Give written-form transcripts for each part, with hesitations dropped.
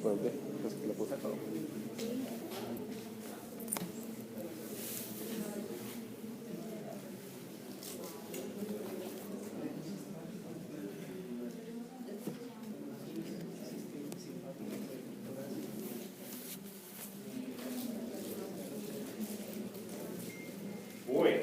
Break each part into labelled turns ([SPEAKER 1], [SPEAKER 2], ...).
[SPEAKER 1] Pues ve, pues que le puse todo.
[SPEAKER 2] Bueno.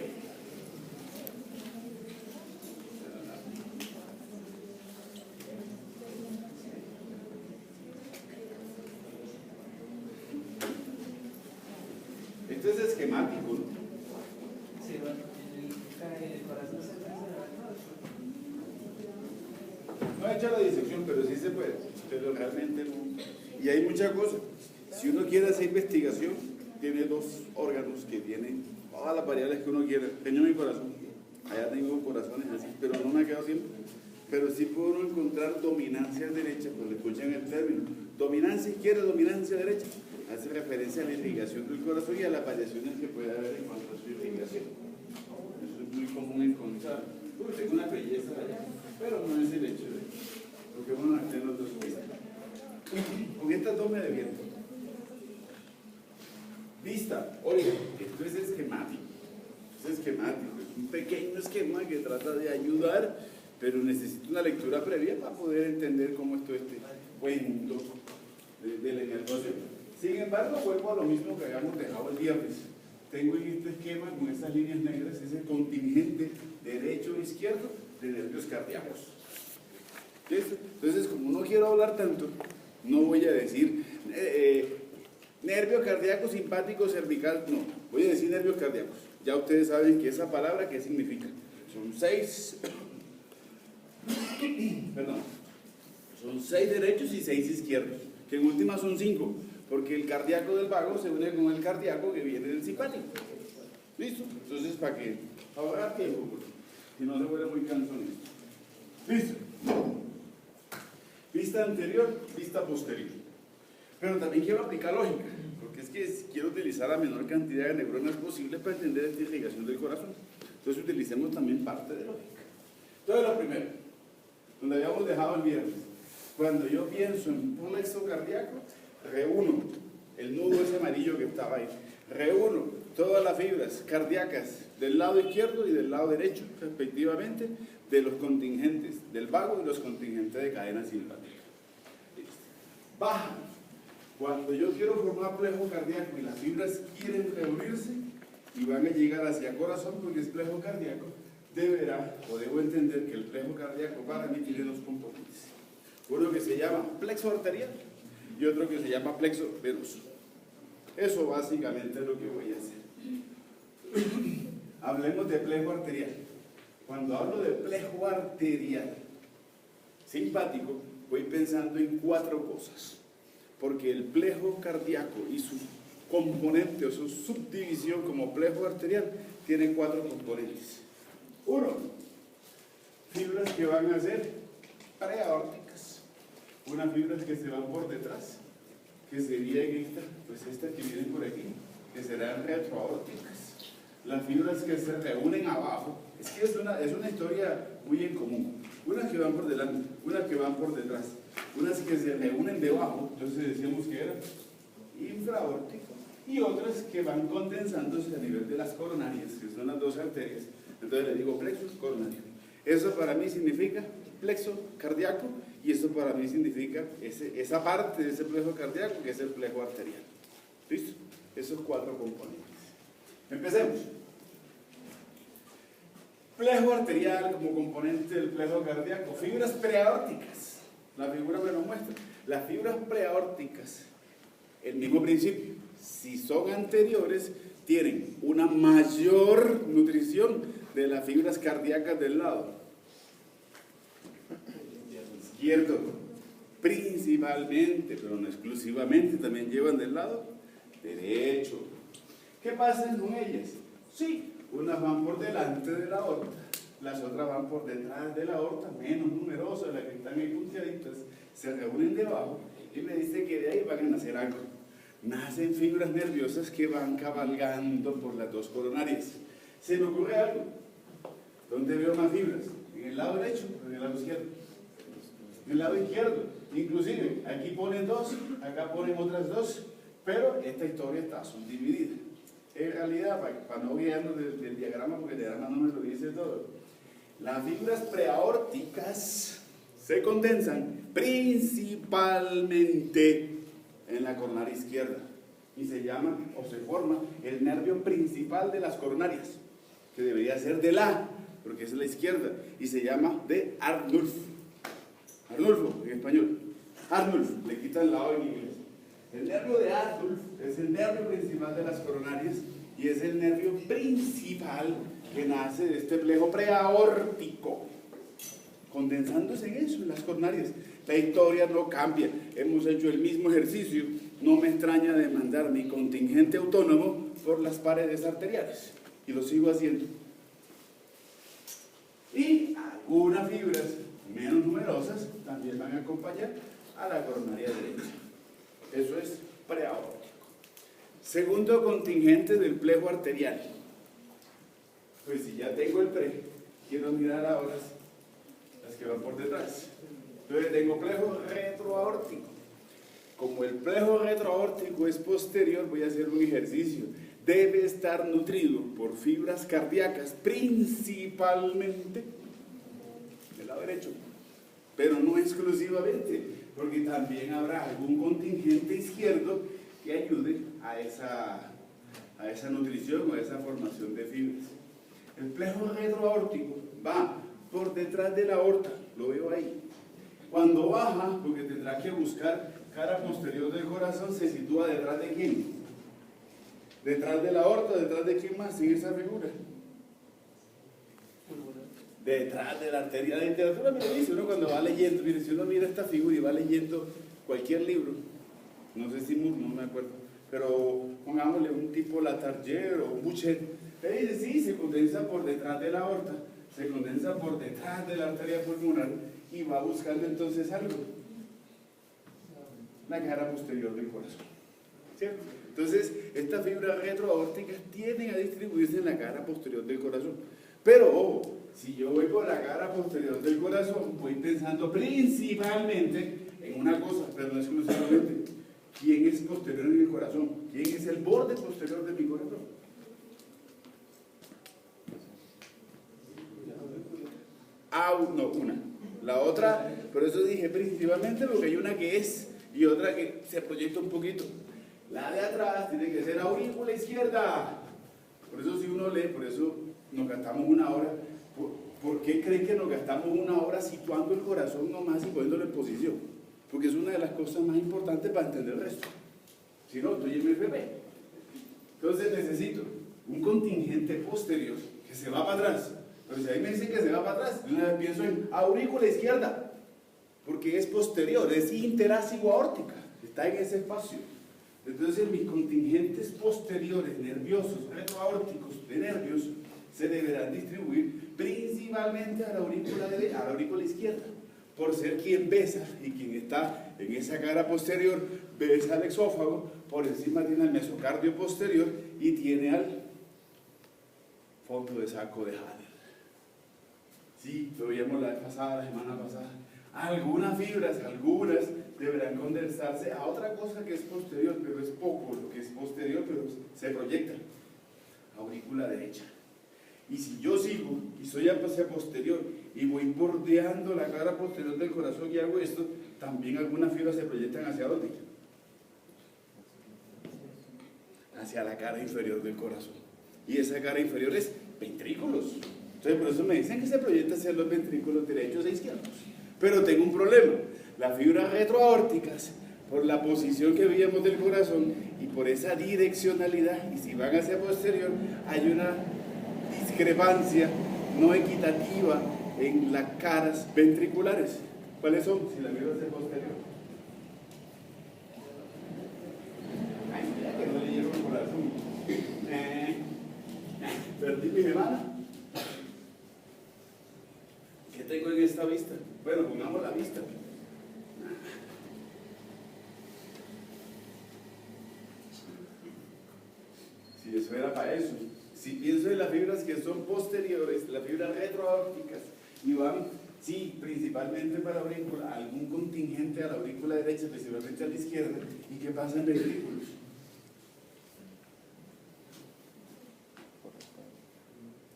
[SPEAKER 2] Esto es esquemático, ¿no?
[SPEAKER 3] Sí, bueno, el corazón se
[SPEAKER 2] No he hecho la disección, pero sí se puede. Pero realmente no. Y hay muchas cosas. Si uno quiere hacer investigación, tiene dos órganos que tienen todas las variables que uno quiera. Tengo mi corazón. Allá tengo corazones así, pero no me ha quedado tiempo. Pero sí puedo encontrar dominancia derecha, pues le escuchan el término. Dominancia izquierda, dominancia derecha. Hace referencia a la irrigación del corazón y a las variaciones que puede haber en cuanto a su irrigación. Eso es muy común encontrar. Tengo una belleza allá, pero no es el hecho de lo que uno hace en los dos pies. Con estas dos me defiendo. Vista, oiga, esto es esquemático. Es esquemático, es un pequeño esquema que trata de ayudar, pero necesito una lectura previa para poder entender cómo esto este cuento de la enervación. Sin embargo, vuelvo a lo mismo que habíamos dejado el viernes. Tengo en este esquema, con estas líneas negras, ese contingente derecho e izquierdo de nervios cardíacos. ¿Listo? Entonces, como no quiero hablar tanto, no voy a decir nervio cardíaco simpático cervical, no, voy a decir nervios cardíacos. Ya ustedes saben que esa palabra, ¿qué significa? Son 6, perdón, son 6 derechos y 6 izquierdos, que en última son 5, porque el cardíaco del vago se une con el cardíaco que viene del simpático. ¿Listo? Entonces, para que ahorrar tiempo, si no se vuelve muy cansón esto. ¿Listo? Vista anterior, vista posterior. Pero también quiero aplicar lógica, porque es que quiero utilizar la menor cantidad de neuronas posible para entender esta irrigación del corazón. Entonces utilicemos también parte de lógica. Entonces lo primero, donde habíamos dejado el viernes, cuando yo pienso en plexo cardíaco, reúno el nudo ese amarillo que estaba ahí, reúno todas las fibras cardíacas del lado izquierdo y del lado derecho, respectivamente, de los contingentes del vago y los contingentes de cadena simpática. Bajan. Cuando yo quiero formar plejo cardíaco y las fibras quieren reunirse y van a llegar hacia corazón porque es plejo cardíaco, deberá o debo entender que el plejo cardíaco para mí tiene dos componentes. Uno que se llama plexo arterial y otro que se llama plexo venoso. Eso básicamente es lo que voy a hacer. Hablemos de plejo arterial. Cuando hablo de plejo arterial simpático, voy pensando en 4 cosas. Porque el plejo cardíaco y su componente o su subdivisión como plejo arterial tiene 4 componentes. 1, fibras que van a ser preaórticas. Unas fibras que se van por detrás, que serían estas, pues estas que vienen por aquí, que serán retroaórticas. Las fibras que se reúnen abajo, es que es una historia muy en común. Unas que van por delante, unas que van por detrás, unas que se reúnen debajo, entonces decíamos que eran infraórticos, y otras que van condensándose a nivel de las coronarias, que son las 2 arterias. Entonces le digo plexo coronario. Eso para mí significa plexo cardíaco, y eso para mí significa esa parte de ese plejo cardíaco que es el plejo arterial. ¿Listo? Esos 4 componentes. Empecemos. Plejo arterial como componente del plejo cardíaco. Fibras preaórticas. La figura me lo muestra. Las fibras preaórticas, el mismo principio. Si son anteriores, tienen una mayor nutrición de las fibras cardíacas del lado izquierdo, principalmente, pero no exclusivamente, también llevan del lado derecho. ¿Qué pasa con ellas? Sí, unas van por delante de la aorta, las otras van por detrás de la aorta, menos numerosas, las que están ahí punteaditas, se reúnen debajo y me dice que de ahí van a nacer algo. Nacen fibras nerviosas que van cabalgando por las 2 coronarias. ¿Se me ocurre algo? ¿Dónde veo más fibras? ¿En el lado derecho o en el lado izquierdo? En el lado izquierdo. Inclusive, aquí ponen dos, acá ponen otras dos, pero esta historia está subdividida. En realidad, para no guiarnos del diagrama, porque el diagrama no me lo dice todo, las fibras preaórticas se condensan principalmente en la coronaria izquierda y se llama o se forma el nervio principal de las coronarias, que debería ser de la, porque es la izquierda, y se llama de Arnulfo. Arnulfo en español. Arnulfo, le quitan la O en inglés. El nervio de Arnulfo es el nervio principal de las coronarias y es el nervio principal que nace de este plejo preaórtico, condensándose en eso, en las coronarias. La historia no cambia, hemos hecho el mismo ejercicio, no me extraña demandar mi contingente autónomo por las paredes arteriales, y lo sigo haciendo. Y algunas fibras menos numerosas también van a acompañar a la coronaria derecha. Eso es preaórtico. Segundo contingente del plejo arterial. Pues si ya tengo el pre, quiero mirar ahora las que van por detrás. Entonces tengo plejo retroaórtico. Como el plejo retroaórtico es posterior, voy a hacer un ejercicio. Debe estar nutrido por fibras cardíacas, principalmente del lado derecho, pero no exclusivamente, porque también habrá algún contingente izquierdo que ayude a esa nutrición o a esa formación de fibras. El plejo retroaórtico va por detrás de la aorta, lo veo ahí. Cuando baja, porque tendrá que buscar cara posterior del corazón, se sitúa detrás de quién. Detrás de la aorta, detrás de quién más en esa figura. Detrás de la arteria. La literatura me lo dice, uno cuando va leyendo, mire, si uno mira esta figura y va leyendo cualquier libro, no sé si no me acuerdo, pero pongámosle un tipo Latarjer o un Boucher, dice, sí, se condensa por detrás de la aorta, se condensa por detrás de la arteria pulmonar y va buscando entonces algo, la cara posterior del corazón, ¿cierto? Entonces, estas fibras retroaórticas tienden a distribuirse en la cara posterior del corazón. Pero, ojo, si yo voy por la cara posterior del corazón, voy pensando principalmente en una cosa, pero no exclusivamente. ¿Quién es posterior en el corazón? ¿Quién es el borde posterior de mi corazón? No, una. La otra, por eso dije principalmente porque hay una que es y otra que se proyecta un poquito. La de atrás tiene que ser aurícula izquierda. Por eso si uno lee, por eso nos gastamos una hora. ¿Por qué creen que nos gastamos una hora situando el corazón nomás y poniéndolo en posición? Porque es una de las cosas más importantes para entender el resto. Si no, estoy en FP. Entonces necesito un contingente posterior que se va para atrás. Pero si ahí me dicen que se va para atrás, yo una vez pienso en aurícula izquierda, porque es posterior, es interácido aórtica, está en ese espacio. Entonces mis contingentes posteriores nerviosos, retroaórticos de nervios, se deberán distribuir principalmente a la aurícula izquierda, por ser quien besa y quien está en esa cara posterior, besa al exófago, por encima tiene al mesocardio posterior y tiene al fondo de saco de Haller. Sí, lo veíamos la semana pasada. Algunas fibras, deberán condensarse a otra cosa que es posterior, pero es poco lo que es posterior, pero se proyecta. Aurícula derecha. Y si yo sigo y soy hacia posterior y voy bordeando la cara posterior del corazón y hago esto, también algunas fibras se proyectan hacia dónde? Hacia la cara inferior del corazón. Y esa cara inferior es ventrículos. Entonces por eso me dicen que se proyecta hacia los ventrículos derechos e izquierdos. Pero tengo un problema. Las fibras retroaórticas, por la posición que veíamos del corazón y por esa direccionalidad, y si van hacia posterior, hay una discrepancia no equitativa en las caras ventriculares. ¿Cuáles son? Si la miro hacia posterior. Ay, mira que no le llegó el corazón. Perdí mi semana. ¿Qué tengo en esta vista? Bueno, pongamos la vista. Si eso era para eso. Si pienso en las fibras que son posteriores, las fibras retroaórticas, y van Sí, principalmente para la aurícula, algún contingente a la aurícula derecha, principalmente a la izquierda. ¿Y qué pasa en ventrículos?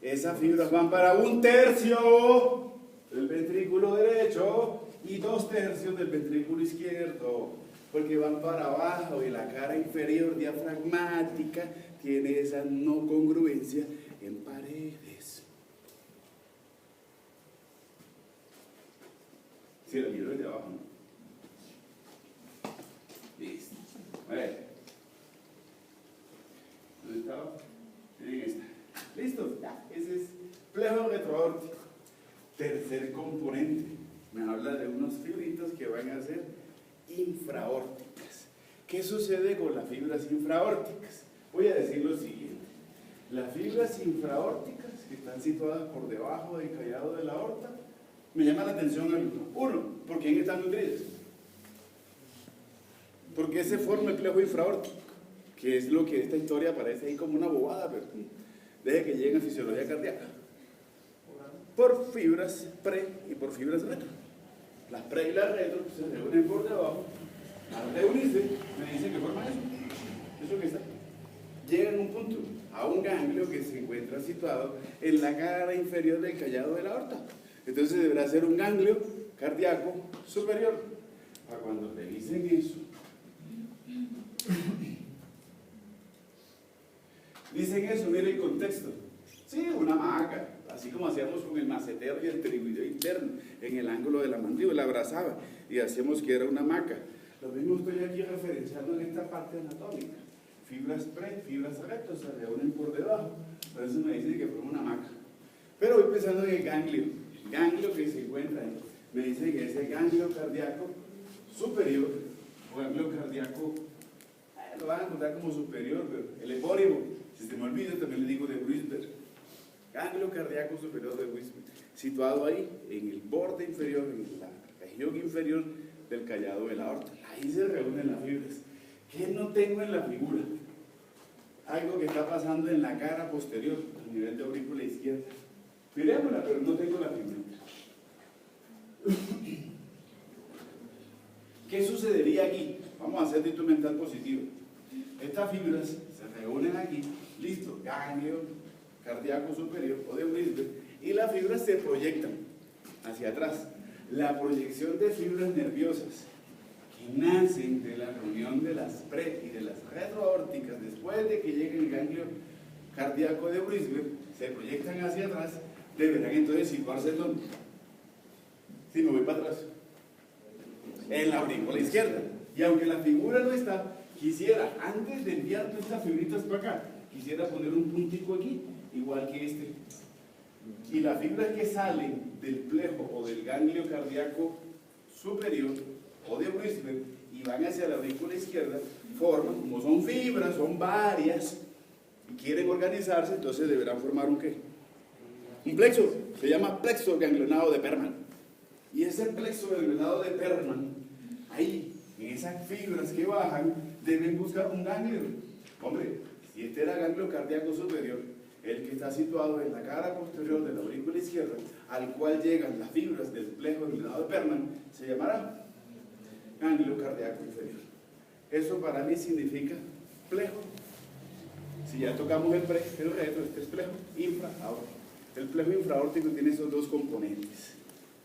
[SPEAKER 2] Esas fibras van para 1/3 del ventrículo derecho y 2/3 del ventrículo izquierdo, porque van para abajo y la cara inferior diafragmática tiene esa no congruencia en paredes. Si la miro desde abajo, ¿no? Listo. A ver. ¿Dónde estaba? En esta. Listo, ya. Ese es plejo retroaórtico. Tercer componente. Me habla de unos fibritos que van a ser infraórticas. ¿Qué sucede con las fibras infraórticas? Voy a decir lo siguiente. Las fibras infraórticas que están situadas por debajo del callado de la aorta, me llama la atención algo. Uno, ¿por quién están nutridas? ¿Por qué se forma el plejo infraórtico? Que es lo que esta historia parece ahí como una bobada, pero deje que llegue a fisiología cardíaca. Por fibras pre y por fibras retro. Las pre y las retro se reúnen por debajo. Al reunirse, me dicen que forman eso. Eso que está. Llegan a un punto, a un ganglio que se encuentra situado en la cara inferior del callado de la aorta. Entonces deberá ser un ganglio cardíaco superior. Para cuando revisen eso, dicen eso, mire el contexto. Sí, una maca, así como hacíamos con el macetero y el trigoideo interno, en el ángulo de la mandíbula, abrazaba y hacíamos que era una maca. Lo mismo estoy aquí referenciando en esta parte anatómica. Fibras pre, fibras retro se reúnen por debajo. Por eso me dicen que fue una maca. Pero voy pensando en el ganglio. El ganglio que se encuentra ahí. Me dicen que es el ganglio cardíaco superior, o ganglio cardíaco, lo van a encontrar como superior, pero el epónimo, si se me olvida, también le digo de Wisberg. Ganglio cardíaco superior de Wisberg, situado ahí, en el borde inferior, en la región inferior del callado de la aorta. Ahí se reúnen las fibras. ¿Qué no tengo en la figura? Algo que está pasando en la cara posterior, a nivel de aurícula izquierda. Mirémosla, pero no tengo la figura. ¿Qué sucedería aquí? Vamos a hacer dicto mental positivo. Estas fibras se reúnen aquí, listo, ganglio cardíaco superior o de Wisberg, y las fibras se proyectan hacia atrás. La proyección de fibras nerviosas que nacen de la reunión de las pre y de las retroaórticas después de que llegue el ganglio cardíaco de Wisberg, se proyectan hacia atrás, deberán entonces situarse en donde. Si me voy para atrás, en la aurícula izquierda. Y aunque la figura no está, quisiera, antes de enviar todas estas fibritas para acá, quisiera poner un puntico aquí, igual que este. Y las fibras que salen del plejo o del ganglio cardíaco superior o de Wisberg y van hacia la aurícula izquierda, forman, como son fibras, son varias, y quieren organizarse, entonces deberán formar un ¿qué? Un plexo, se llama plexo ganglionado de Perman. Y ese plexo ganglionado de Perman, ahí, en esas fibras que bajan, deben buscar un ganglio. Hombre, si este era ganglio cardíaco superior, el que está situado en la cara posterior de la aurícula izquierda, al cual llegan las fibras del plejo ganglionado de Perman, se llamará ganglio cardíaco inferior. Eso para mí significa plejo. Si ya tocamos el pre, el retro, este es plejo infraórtico. El plejo infraórtico tiene esos dos componentes.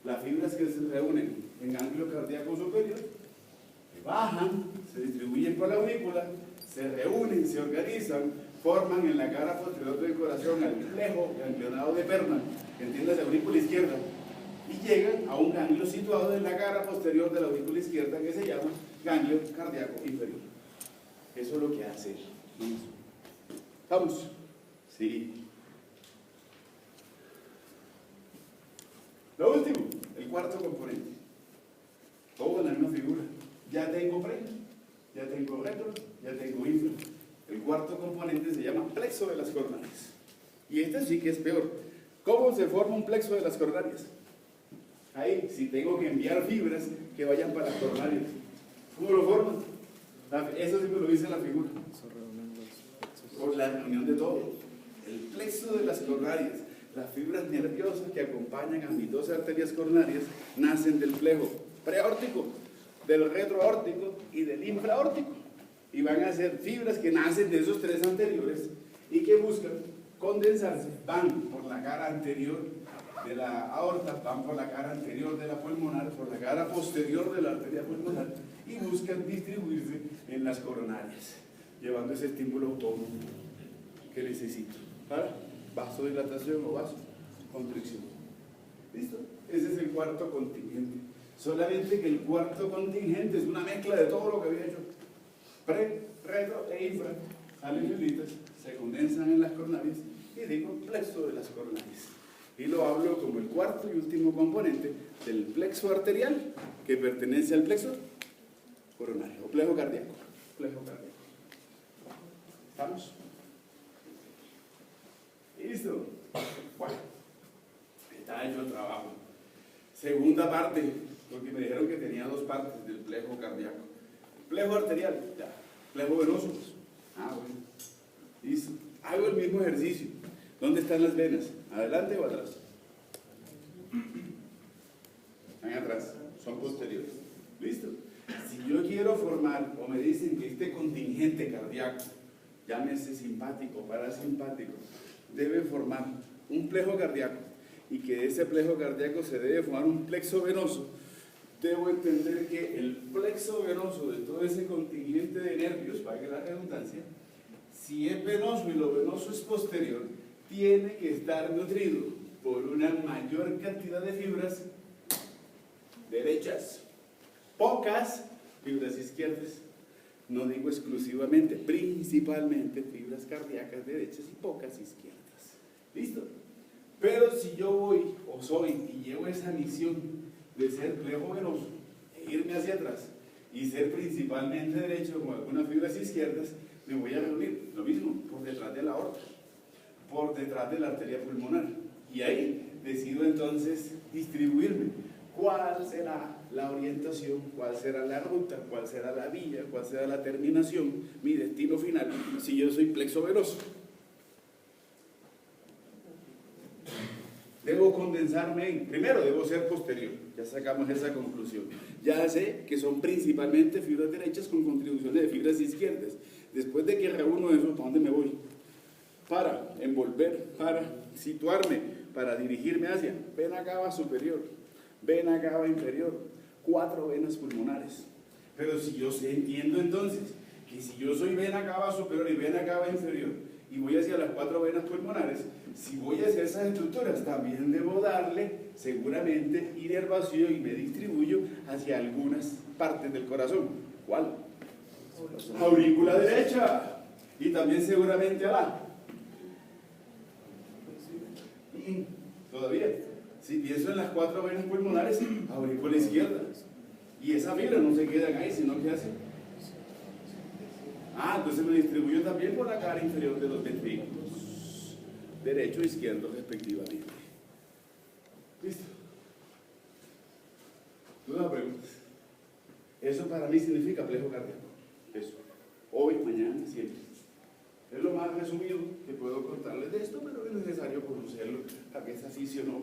[SPEAKER 2] Las fibras que se reúnen en ganglio cardíaco superior, que bajan, se distribuyen por la aurícula, se reúnen, se organizan, forman en la cara posterior del corazón al plejo ganglionado de Perman, que entiende la aurícula izquierda, y llegan a un ganglio situado en la cara posterior de la aurícula izquierda que se llama ganglio cardíaco inferior. Eso es lo que hace. ¿Vamos? Sí. Lo último, el cuarto componente. Todo en la misma figura. Ya tengo pre, ya tengo retro, ya tengo infra. El cuarto componente se llama plexo de las coronarias. Y este sí que es peor. ¿Cómo se forma un plexo de las coronarias? Ahí, si tengo que enviar fibras que vayan para las coronarias. ¿Cómo lo forman? Eso sí me lo dice la figura. Por la reunión de todo. El plexo de las coronarias. Las fibras nerviosas que acompañan a mis dos arterias coronarias nacen del plejo preaórtico, del retroaórtico y del infraórtico. Y van a ser fibras que nacen de esos tres anteriores y que buscan condensarse, van por la cara anterior de la aorta, van por la cara anterior de la pulmonar, por la cara posterior de la arteria pulmonar y buscan distribuirse en las coronarias, llevando ese estímulo autónomo que necesito para vasodilatación o vasoconstricción. ¿Listo? Ese es el cuarto contingente. Solamente que el cuarto contingente es una mezcla de todo lo que había hecho. Pre, retro e infra. Salen fibritas, se condensan en las coronarias y digo plexo de las coronarias. Y lo hablo como el cuarto y último componente del plexo arterial que pertenece al plexo coronario o plejo cardíaco. Plejo cardíaco. ¿Estamos? ¿Listo? Bueno, está hecho el trabajo. Segunda parte, porque me dijeron que tenía dos partes del plejo cardíaco. Plejo arterial, ya. Plejo venoso. Bueno. Listo. Hago el mismo ejercicio. ¿Dónde están las venas? ¿Adelante o atrás? Están atrás, son posteriores. ¿Listo? Si yo quiero formar, o me dicen que este contingente cardíaco, llámese simpático o parasimpático, debe formar un plejo cardíaco y que de ese plejo cardíaco se debe formar un plexo venoso, debo entender que el plexo venoso de todo ese contingente de nervios, para que la redundancia, si es venoso y lo venoso es posterior, tiene que estar nutrido por una mayor cantidad de fibras derechas, pocas fibras izquierdas. No digo exclusivamente, principalmente fibras cardíacas derechas y pocas izquierdas. ¿Listo? Pero si yo voy o soy y llevo esa misión de ser plejo venoso, e irme hacia atrás y ser principalmente derecho con algunas fibras izquierdas, me voy a reunir, lo mismo, por detrás de la aorta, por detrás de la arteria pulmonar. Y ahí decido entonces distribuirme. ¿Cuál será la orientación? ¿Cuál será la ruta? ¿Cuál será la vía? ¿Cuál será la terminación? Mi destino final, si yo soy plexo venoso. Debo condensarme en, primero debo ser posterior, ya sacamos esa conclusión. Ya sé que son principalmente fibras derechas con contribuciones de fibras izquierdas. Después de que reúno eso, ¿para dónde me voy? Para envolver, para situarme, para dirigirme hacia vena cava superior, vena cava inferior, 4 venas pulmonares. Pero si yo entiendo entonces que si yo soy vena cava superior y vena cava inferior y voy hacia las 4 venas pulmonares, si voy hacia esas estructuras también debo darle seguramente inervación y me distribuyo hacia algunas partes del corazón. ¿Cuál? Aurícula derecha y también seguramente a la todavía, si pienso en las 4 venas pulmonares, aurícula izquierda y esa fibra no se quedan ahí, sino que hace entonces me distribuyo también por la cara inferior de los ventrículos, derecho e izquierdo respectivamente. ¿Listo? ¿Dudas o preguntas? Eso para mí significa plejo cardíaco. Eso. Hoy, mañana, siempre. Es lo más resumido que puedo contarles de esto, pero es necesario conocerlo para que esa afición no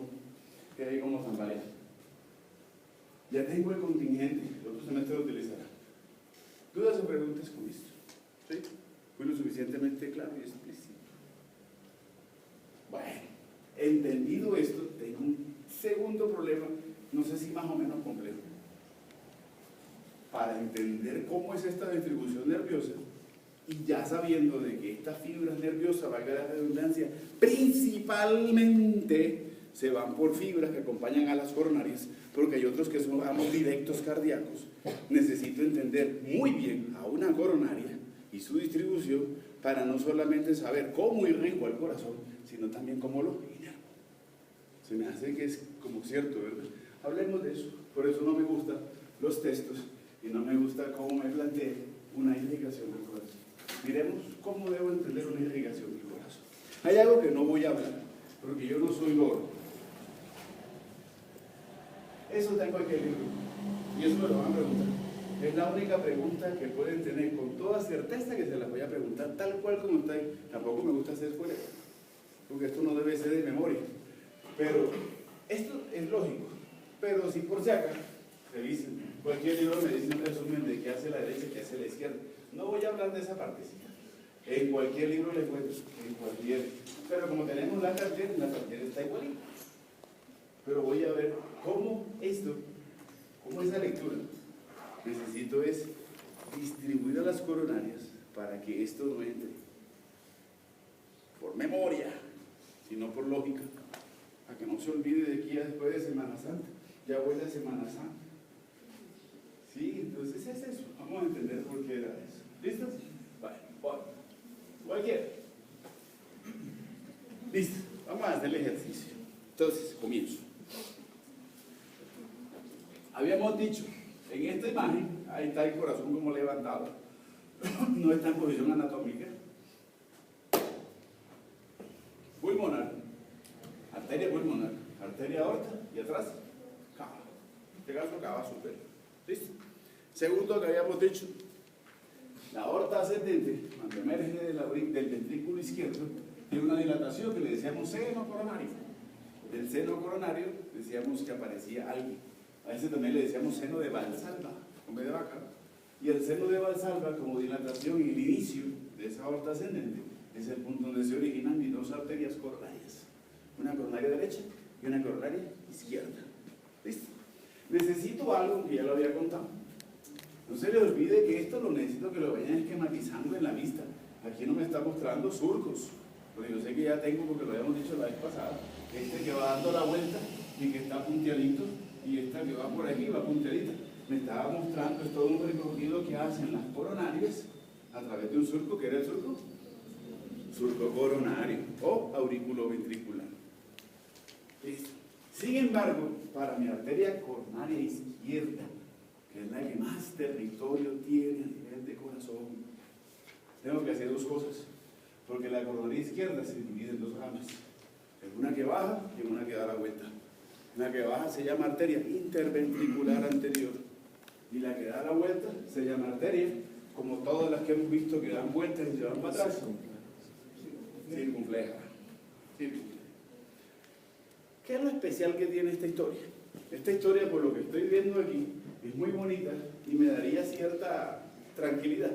[SPEAKER 2] quede como tambalea. Ya tengo el contingente, el otro semestre lo utilizará. ¿Dudas o preguntas con esto? ¿Sí? Fui lo suficientemente claro y explícito. Bueno, entendido esto, tengo un segundo problema, no sé si más o menos complejo. Para entender cómo es esta distribución nerviosa, y ya sabiendo de que estas fibras nerviosas, valga la redundancia, principalmente se van por fibras que acompañan a las coronarias, porque hay otros que son ramos directos cardíacos, necesito entender muy bien a una coronaria y su distribución para no solamente saber cómo irrigo al corazón, sino también cómo lo inervo. Se me hace que es como cierto, ¿verdad? Hablemos de eso, por eso no me gustan los textos y no me gusta cómo me plantea una irrigación del corazón. Miremos cómo debo entender una irrigación del corazón. Hay algo que no voy a hablar, porque yo no soy loro. Eso tengo que libro, y eso me lo van a preguntar. Es la única pregunta que pueden tener con toda certeza que se las voy a preguntar tal cual como está ahí. Tampoco me gusta hacer fuera, porque esto no debe ser de memoria. Pero esto es lógico. Pero si por si acaso, revisen, cualquier libro me dice un resumen de qué hace la derecha y qué hace la izquierda. No voy a hablar de esa partecita. En cualquier libro le cuento, en cualquier. Pero como tenemos la cartera está igualita. Pero voy a ver cómo esto, cómo esa lectura, necesito es distribuir a las coronarias para que esto no entre por memoria, sino por lógica, para que no se olvide de aquí a después de Semana Santa. Ya vuelve a Semana Santa. Sí, entonces es eso. Vamos a entender por qué era eso. ¿Listos? Vale, voy. Cualquiera. Listo. Vamos a hacer el ejercicio. Entonces, comienzo. Habíamos dicho, en esta imagen, ahí está el corazón como levantado. No está en posición anatómica. Pulmonar, arteria pulmonar, arteria aorta y atrás, cava. Este caso, cava superior. ¿Listo? Segundo que habíamos dicho, la aorta ascendente, cuando emerge del ventrículo izquierdo, tiene una dilatación que le decíamos seno coronario. Del seno coronario decíamos que aparecía alguien. A veces también le decíamos seno de Valsalva, en vez de vaca. Y el seno de Valsalva, como dilatación y el inicio de esa aorta ascendente, es el punto donde se originan mis dos arterias coronarias. Una coronaria derecha y una coronaria izquierda. ¿Listo? Necesito algo que ya lo había contado. No se le olvide que esto lo necesito que lo vayan esquematizando en la vista. Aquí no me está mostrando surcos, porque yo sé que ya tengo, porque lo habíamos dicho la vez pasada, este que va dando la vuelta y que está punteadito, y esta que va por aquí va punteadita. Me estaba mostrando, es todo un recorrido que hacen las coronarias a través de un surco. ¿Qué era el surco? Surco coronario o auriculoventricular. Listo. Sin embargo, para mi arteria coronaria izquierda, que es la que más territorio tiene a nivel de corazón, tengo que hacer dos cosas, porque la coronaria izquierda se divide en dos ramas, en una que baja y en una que da la vuelta. La que baja se llama arteria interventricular anterior y la que da la vuelta se llama arteria, como todas las que hemos visto que dan vueltas y se van para atrás, circunfleja. ¿Qué es lo especial que tiene esta historia? Esta historia, por lo que estoy viendo aquí, es muy bonita y me daría cierta tranquilidad,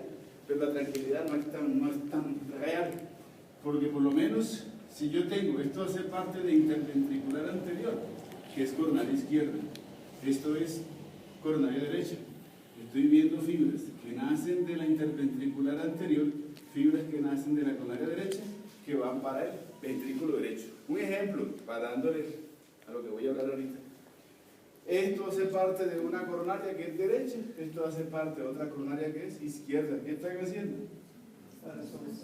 [SPEAKER 2] pero la tranquilidad no es tan real, porque por lo menos si yo tengo, esto hace parte de interventricular anterior, que es coronaria izquierda, esto es coronaria derecha, estoy viendo fibras que nacen de la interventricular anterior, fibras que nacen de la coronaria derecha, que van para el ventrículo derecho. Un ejemplo, para dándole a lo que voy a hablar ahorita. Esto hace parte de una coronaria que es derecha, esto hace parte de otra coronaria que es izquierda. ¿Qué están haciendo?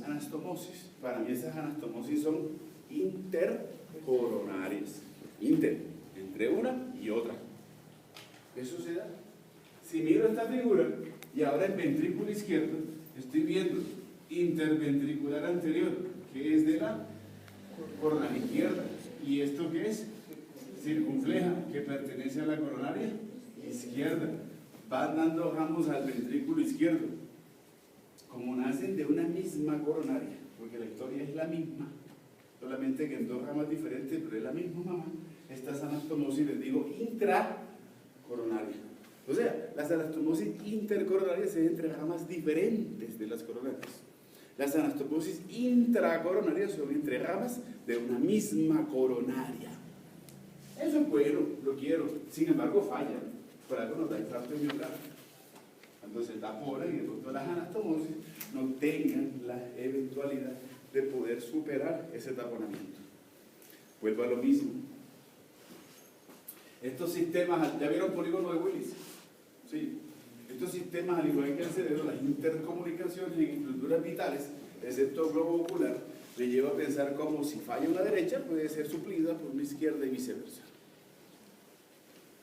[SPEAKER 2] Anastomosis. Para mí esas anastomosis son intercoronarias. Entre una y otra. Eso se da. Si miro esta figura y ahora el ventrículo izquierdo, estoy viendo interventricular anterior, que es de la coronaria izquierda. ¿Y esto qué es? Circunfleja, que pertenece a la coronaria izquierda. Van dando ramos al ventrículo izquierdo. Como nacen de una misma coronaria, porque la historia es la misma, solamente que en dos ramas diferentes, pero es la misma mamá, estas anastomosis les digo intracoronaria. O sea, las anastomosis intercoronarias se dan entre ramas diferentes de las coronarias. Las anastomosis intracoronarias son entre ramas de una misma coronaria. Eso es bueno, lo quiero. Sin embargo, falla. Por algo nos da infarto miocárdico. Entonces da pobre y de pronto las anastomosis no tengan la eventualidad de poder superar ese taponamiento. Vuelvo a lo mismo. Estos sistemas, ¿ya vieron polígono de Willis? Sí. Estos sistemas, al igual que el cerebro, las intercomunicaciones en estructuras vitales, excepto globo ocular, le lleva a pensar como si falla una derecha, puede ser suplida por una izquierda y viceversa.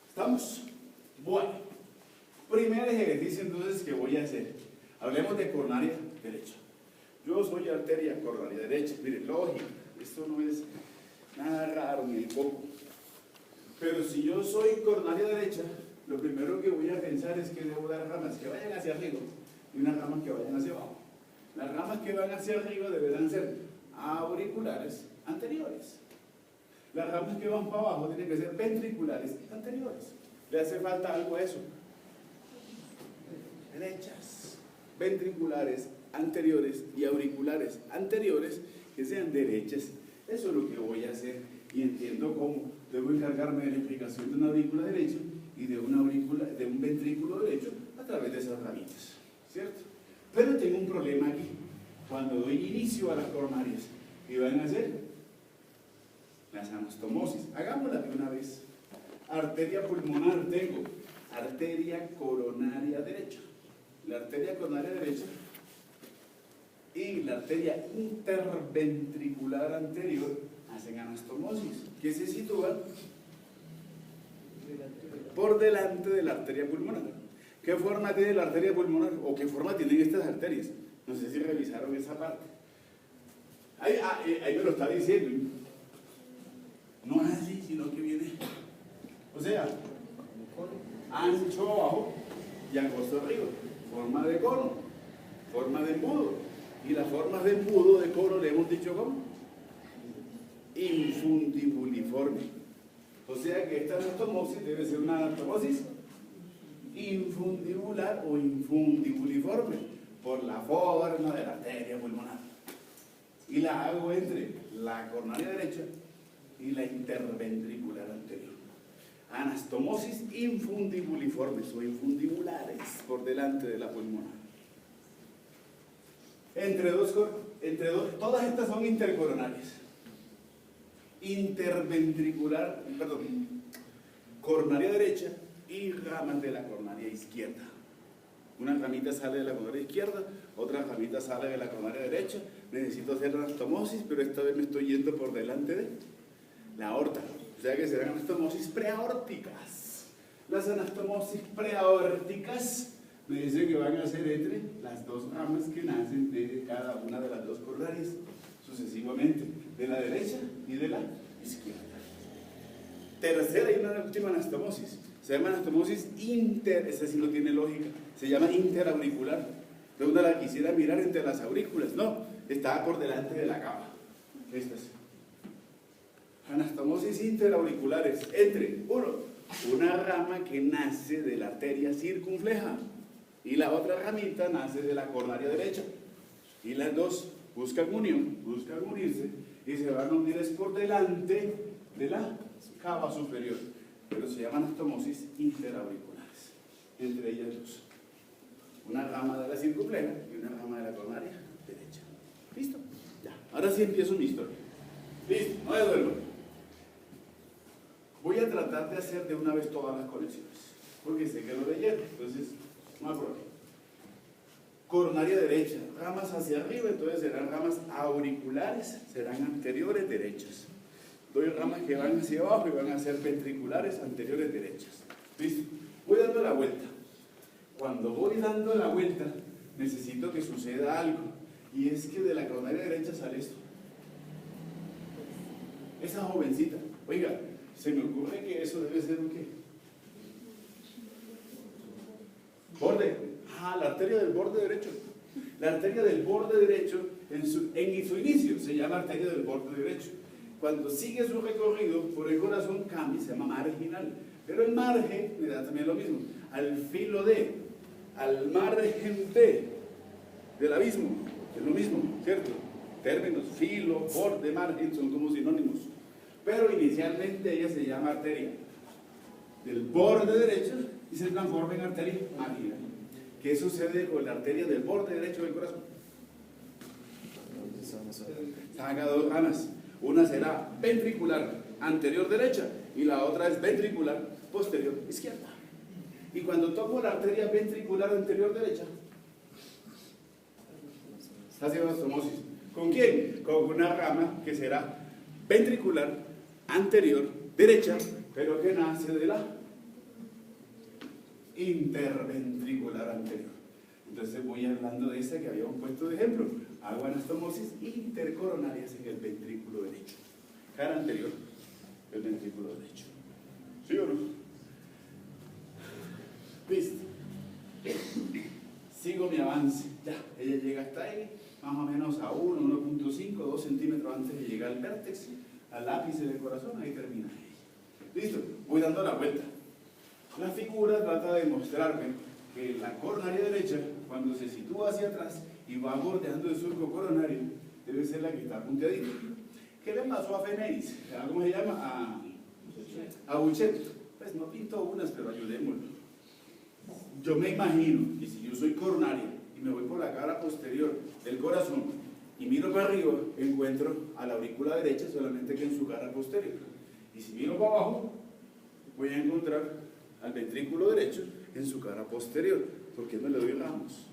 [SPEAKER 2] ¿Estamos? Bueno, primer ejercicio entonces que voy a hacer. Hablemos de coronaria derecha. Yo soy arteria coronaria derecha. Miren, lógica, esto no es nada raro ni el poco. Pero si yo soy coronaria derecha, lo primero que voy a pensar es que debo dar ramas que vayan hacia arriba y unas ramas que vayan hacia abajo. Las ramas que van hacia arriba deberán ser auriculares anteriores. Las ramas que van para abajo tienen que ser ventriculares anteriores. ¿Le hace falta algo a eso? Derechas, ventriculares anteriores y auriculares anteriores que sean derechas. Eso es lo que voy a hacer y entiendo cómo debo encargarme de la explicación de una aurícula derecha y de un ventrículo derecho a través de esas ramitas, ¿cierto? Pero tengo un problema aquí. Cuando doy inicio a las coronarias, ¿qué van a hacer? Las anastomosis. Hagámosla de una vez. Arteria pulmonar tengo, arteria coronaria derecha. La arteria coronaria derecha y la arteria interventricular anterior hacen anastomosis, que se sitúan por delante de la arteria pulmonar. ¿Qué forma tiene la arteria pulmonar? ¿O qué forma tienen estas arterias? No sé si revisaron esa parte. Ahí me lo está diciendo. No es así, sino que viene, o sea, ancho abajo y angosto arriba. Forma de cono, forma de embudo. Y las formas de embudo de cono le hemos dicho ¿cómo? Infundibuliforme. O sea que esta anastomosis debe ser una anastomosis infundibular o infundibuliforme por la forma de la arteria pulmonar. Y la hago entre la coronaria derecha y la interventricular anterior. Anastomosis infundibuliformes o infundibulares por delante de la pulmonar. Todas estas son intercoronarias. Coronaria derecha y ramas de la coronaria izquierda. Una ramita sale de la coronaria izquierda, otra ramita sale de la coronaria derecha. Necesito hacer anastomosis, pero esta vez me estoy yendo por delante de la aorta. O sea que serán anastomosis preaórticas. Las anastomosis preaórticas me dicen que van a ser entre las dos ramas que nacen de cada una de las dos coronarias, sucesivamente, de la derecha y de la izquierda. Tercera y una última anastomosis. Se llama anastomosis esa sí no tiene lógica, se llama interauricular. Yo una la quisiera mirar entre las aurículas, no, está por delante de la cama. Estas. Anastomosis interauriculares entre, una rama que nace de la arteria circunfleja y la otra ramita nace de la coronaria derecha. Y las dos buscan unión, buscan unirse y se van a unir por delante de la cava superior. Pero se llaman anastomosis interauriculares, entre ellas dos. Una rama de la circunfleja y una rama de la coronaria derecha. ¿Listo? Ya. Ahora sí empiezo mi historia. ¿Listo? No me duermo. Voy a tratar de hacer de una vez todas las conexiones, porque sé que lo leyeron, entonces no hay problema. Coronaria derecha, ramas hacia arriba, entonces serán ramas auriculares, serán anteriores derechas. Doy ramas que van hacia abajo y van a ser ventriculares anteriores derechas. ¿Listo? Voy dando la vuelta. Cuando voy dando la vuelta, necesito que suceda algo, y es que de la coronaria derecha sale esto. Esa jovencita, oiga, se me ocurre que eso debe ser un ¿qué? Borde. La arteria del borde derecho. La arteria del borde derecho, en su inicio, se llama arteria del borde derecho. Cuando sigue su recorrido por el corazón, cambia, se llama marginal. Pero el margen le da también lo mismo. Al filo de, al margen del abismo, es lo mismo, ¿cierto? Términos, filo, borde, margen, son como sinónimos. Pero inicialmente ella se llama arteria del borde derecho y se transforma en arteria marginal. ¿Qué sucede con la arteria del borde derecho del corazón? Saca dos ramas. Una será ventricular anterior derecha y la otra es ventricular posterior izquierda. Y cuando tomo la arteria ventricular anterior derecha, está haciendo anastomosis. ¿Con quién? Con una rama que será ventricular anterior derecha, pero que nace de la interventricular anterior. Entonces voy hablando de esa que habíamos puesto de ejemplo. Hago anastomosis intercoronarias en el ventrículo derecho. Cara anterior del ventrículo derecho. ¿Sí o no? Listo. Sigo mi avance. Ya, ella llega hasta ahí, más o menos a 1, 1.5, 2 centímetros antes de llegar al vértex. al ápice del corazón, ahí termina. Listo, voy dando la vuelta. La figura trata de mostrarme que la coronaria derecha, cuando se sitúa hacia atrás y va bordeando el surco coronario, debe ser la que está punteadita. ¿Qué le pasó a Feneis? ¿Cómo se llama? A Buchet. Pues no pinto unas, pero ayudémoslo. Yo me imagino que si yo soy coronaria y me voy por la cara posterior del corazón y miro para arriba, encuentro a la aurícula derecha solamente que en su cara posterior. Y si miro para abajo, voy a encontrar al ventrículo derecho en su cara posterior, porque no le doy ramos.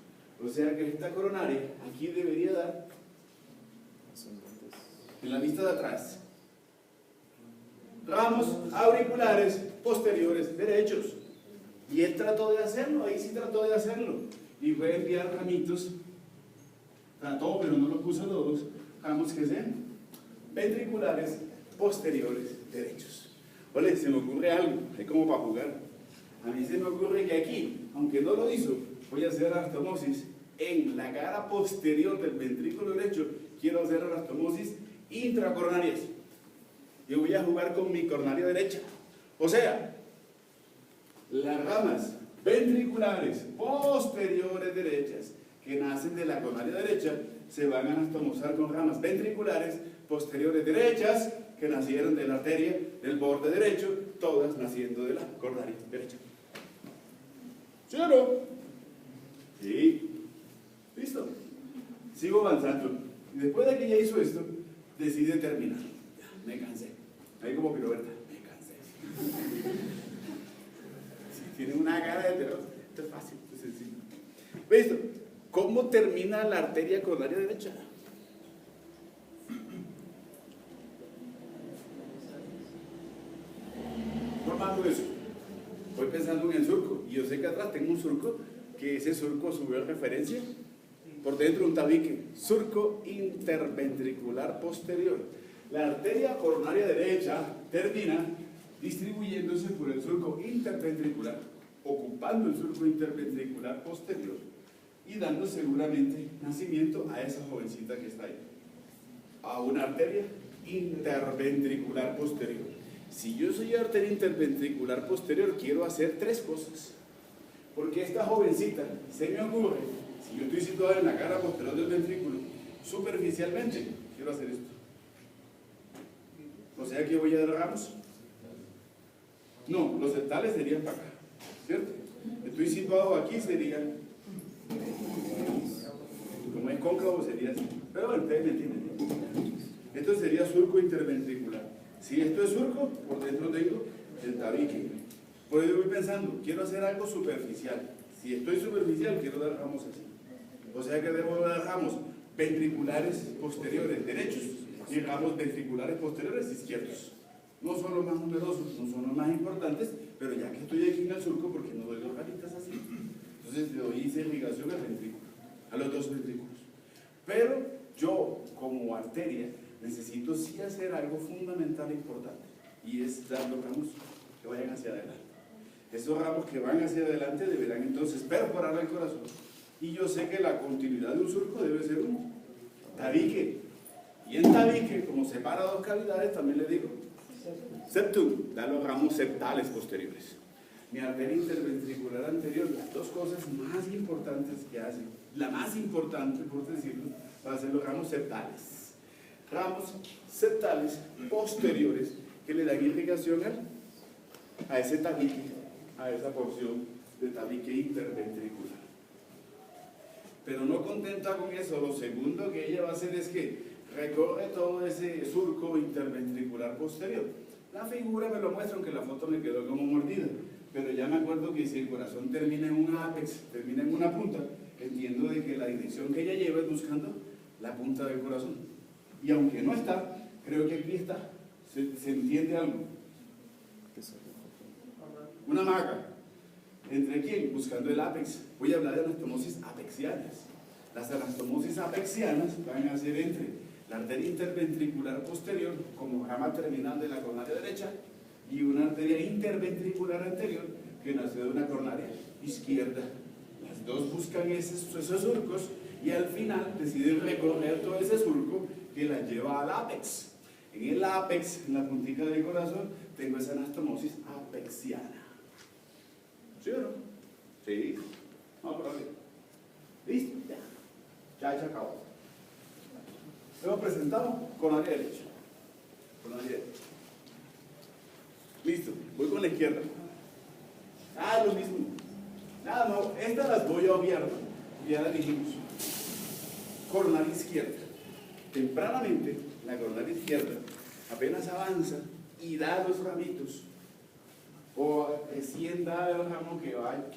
[SPEAKER 2] O sea que esta coronaria aquí debería dar en la vista de atrás ramos auriculares posteriores derechos. Y él trató de hacerlo, ahí sí trató de hacerlo. Y fue a enviar ramitos, trató, pero no lo puso todos, ramos que sean ventriculares posteriores derechos. Ole, se me ocurre algo, es como para jugar. A mí se me ocurre que aquí, aunque no lo hizo, voy a hacer anastomosis en la cara posterior del ventrículo derecho. Quiero hacer anastomosis intracoronarias. Yo voy a jugar con mi coronaria derecha. O sea, las ramas ventriculares posteriores derechas que nacen de la coronaria derecha se van a anastomosar con ramas ventriculares posteriores derechas que nacieron de la arteria del borde derecho, todas naciendo de la coronaria derecha. ¿Sí o no? Sí. ¿Listo? Sigo avanzando. Y después de que ya hizo esto, decide terminar. Ya, me cansé. Ahí como Piroberta, me cansé. Si tiene una cara de terror, esto es fácil, esto es sencillo. ¿Listo? ¿Cómo termina la arteria coronaria derecha? Formando eso. Voy pensando en el surco. Y yo sé que atrás tengo un surco, que ese surco subió referencia. Por dentro un tabique. Surco interventricular posterior. La arteria coronaria derecha termina distribuyéndose por el surco interventricular, ocupando el surco interventricular posterior y dando seguramente nacimiento a esa jovencita que está ahí, a una arteria interventricular posterior. Si yo soy arteria interventricular posterior, quiero hacer tres cosas, porque esta jovencita, se me ocurre, si yo estoy situado en la cara posterior del ventrículo, superficialmente, quiero hacer esto. O sea que voy a dar ramos. No, los septales serían para acá, ¿cierto? Estoy situado aquí, sería, como es cóncavo sería así. Pero bueno, ustedes me entienden. Esto sería surco interventricular. Si esto es surco, por dentro tengo el tabique. Por eso voy pensando, quiero hacer algo superficial. Si estoy superficial, quiero dar ramos así. O sea que debo dar ramos ventriculares posteriores derechos y ramos ventriculares posteriores izquierdos. No son los más numerosos, no son los más importantes, pero ya que estoy aquí en el surco, porque no doy dos ramitas así, entonces le doy irrigación al ventrículo, a los dos ventrículos. Pero yo, como arteria, necesito sí hacer algo fundamental e importante, y es dar los ramos que vayan hacia adelante. Esos ramos que van hacia adelante deberán entonces perforar el corazón, y yo sé que la continuidad de un surco debe ser un tabique, y en tabique, como separa dos cavidades, también le digo septum, da los ramos septales posteriores. Mi arteria interventricular anterior, las dos cosas más importantes que hacen, la más importante, por decirlo, va a ser los ramos septales. Ramos septales posteriores que le dan irrigación a ese tabique, a esa porción de tabique interventricular. Pero no contenta con eso, lo segundo que ella va a hacer es que recorre todo ese surco interventricular posterior. La figura me lo muestra, aunque la foto me quedó como mordida, pero ya me acuerdo que si el corazón termina en un ápex, termina en una punta, entiendo de que la dirección que ella lleva es buscando la punta del corazón. Y aunque no está, creo que aquí está, se entiende algo. Una maca. ¿Entre quién? Buscando el ápex. Voy a hablar de anastomosis apexianas. Las anastomosis apexianas van a ser entre la arteria interventricular posterior, como rama terminal de la coronaria derecha, y una arteria interventricular anterior que nace de una coronaria izquierda. Las dos buscan esos surcos y al final deciden recorrer todo ese surco que la lleva al ápex.
[SPEAKER 1] En el ápex, en la puntica del corazón, tengo esa anastomosis apexiana. ¿Sí o no? Sí. No, pero bien. ¿Listo? Ya se acabó. Luego presentamos coronaria derecha. Coronaria derecha. Listo. Voy con la izquierda. Ah, lo mismo. Nada, no. Estas las voy a obviar. Ya las dijimos. Coronaria izquierda. Tempranamente, la coronaria izquierda apenas avanza y da los ramitos, o recién da el ramo que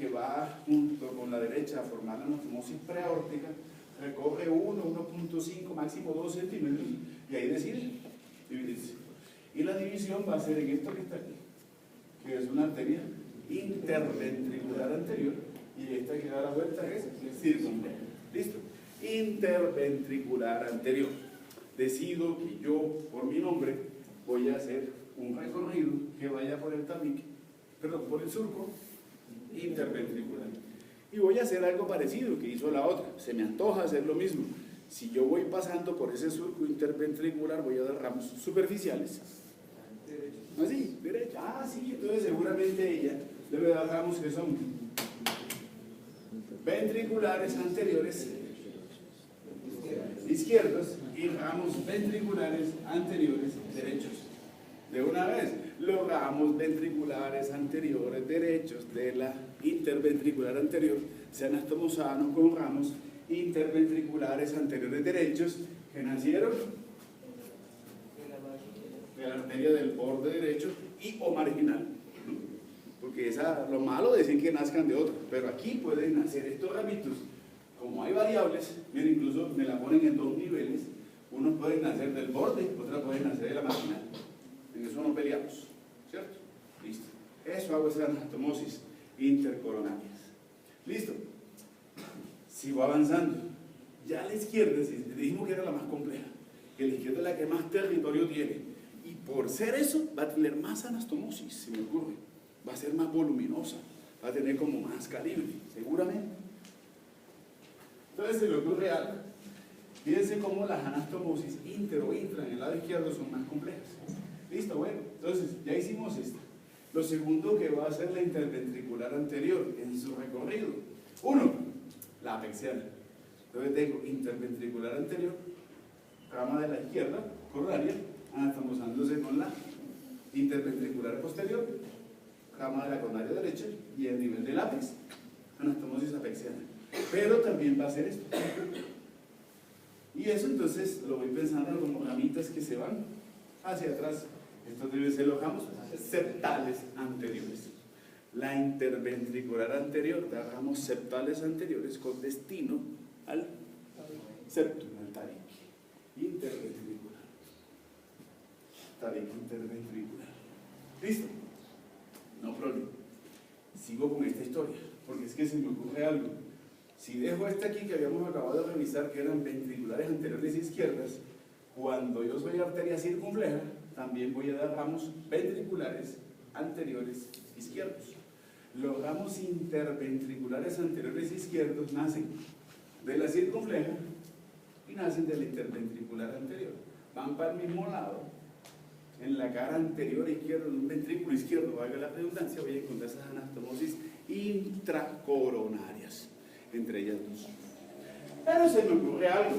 [SPEAKER 1] va junto con la derecha a formar la anastomosis preaórtica, recorre 1.5, máximo 2 centímetros, y ahí decide dividirse. Y la división va a ser en esto que está aquí, que es una arteria interventricular anterior, y esta que da la vuelta es circunfleja. ¿Listo? Interventricular anterior. Decido que yo, por mi nombre, voy a hacer un recorrido que vaya por el tabique, perdón, por el surco interventricular. Y voy a hacer algo parecido que hizo la otra. Se me antoja hacer lo mismo. Si yo voy pasando por ese surco interventricular, voy a dar ramos superficiales. Así, derecha. Ah, sí, entonces seguramente ella debe dar ramos que son ventriculares anteriores izquierdos y ramos ventriculares anteriores derechos. De una vez, los ramos ventriculares anteriores derechos de la interventricular anterior se anastomosaron con ramos interventriculares anteriores derechos que nacieron de la arteria del borde derecho y o marginal, porque lo malo dicen que nazcan de otra, pero aquí pueden nacer estos ramitos. Como hay variables, miren, incluso me la ponen en 2 niveles, unos pueden nacer del borde, otros pueden nacer de la marginal. En eso no peleamos, ¿cierto? Listo. Eso hago esas anastomosis intercoronarias. Listo. Sigo avanzando. Ya a la izquierda, dijimos que era la más compleja, que la izquierda es la que más territorio tiene. Y por ser eso, va a tener más anastomosis, se me ocurre. Va a ser más voluminosa, va a tener como más calibre, seguramente. Entonces se le ocurre algo. Fíjense cómo las anastomosis inter o intra en el lado izquierdo son más complejas. Listo, bueno, entonces ya hicimos esta. Lo segundo que va a hacer la interventricular anterior en su recorrido. 1, la apexiana. Entonces tengo interventricular anterior, rama de la izquierda, coronaria, anastomosándose con la interventricular posterior, rama de la coronaria derecha y el nivel del ápex, anastomosis apexiana. Pero también va a hacer esto. Y eso entonces lo voy pensando como ramitas que se van hacia atrás. Estos deben ser los ramos septales anteriores. La interventricular anterior da ramos septales anteriores con destino al septum, al tabique interventricular. Tabique interventricular. ¿Listo? No problema. Sigo con esta historia, porque es que se me ocurre algo. Si dejo esta aquí que habíamos acabado de revisar, que eran ventriculares anteriores izquierdas, cuando yo soy arteria circunfleja, también voy a dar ramos ventriculares anteriores izquierdos. Los ramos interventriculares anteriores izquierdos nacen de la circunfleja y nacen de la interventricular anterior. Van para el mismo lado. En la cara anterior izquierda de un ventrículo izquierdo, valga la redundancia, voy a encontrar esas anastomosis intracoronarias, entre ellas dos. Pero se me ocurre algo.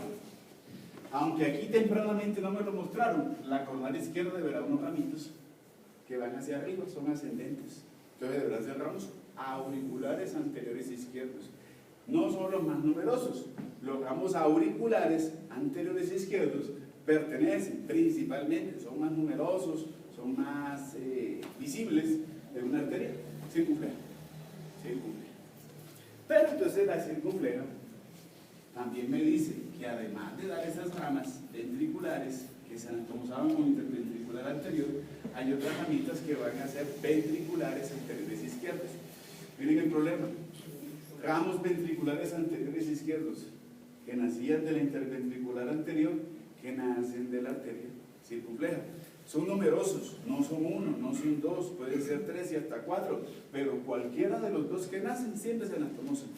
[SPEAKER 1] Aunque aquí tempranamente no me lo mostraron, la coronaria izquierda deberá unos ramitos que van hacia arriba, son ascendentes. Entonces deberán ser ramos auriculares anteriores izquierdos. No son los más numerosos. Los ramos auriculares anteriores izquierdos pertenecen principalmente, son más numerosos, son más visibles de una arteria circunfleja. Pero entonces la circunfleja también me dice que además de dar esas ramas ventriculares que se anatomosaban con interventricular anterior, hay otras ramitas que van a ser ventriculares anteriores izquierdos. Miren el problema. Ramos ventriculares anteriores izquierdos que nacían de la interventricular anterior, que nacen de la arteria circunfleja. Son numerosos, no son 1, no son 2, pueden ser 3 y hasta 4, pero cualquiera de los dos que nacen siempre se anastomosan.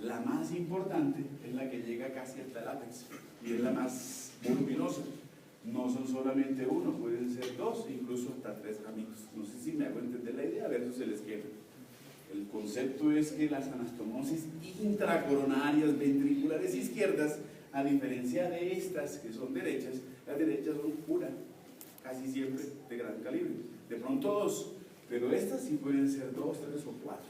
[SPEAKER 1] La más importante es la que llega casi hasta el ápex y es la más voluminosa. No son solamente uno, pueden ser dos, incluso hasta tres ramitos. No sé si me hago entender la idea, versus el esquema. El concepto es que las anastomosis intracoronarias ventriculares izquierdas, a diferencia de estas que son derechas, las derechas son una, casi siempre de gran calibre. De pronto dos, pero estas sí pueden ser dos, tres o cuatro.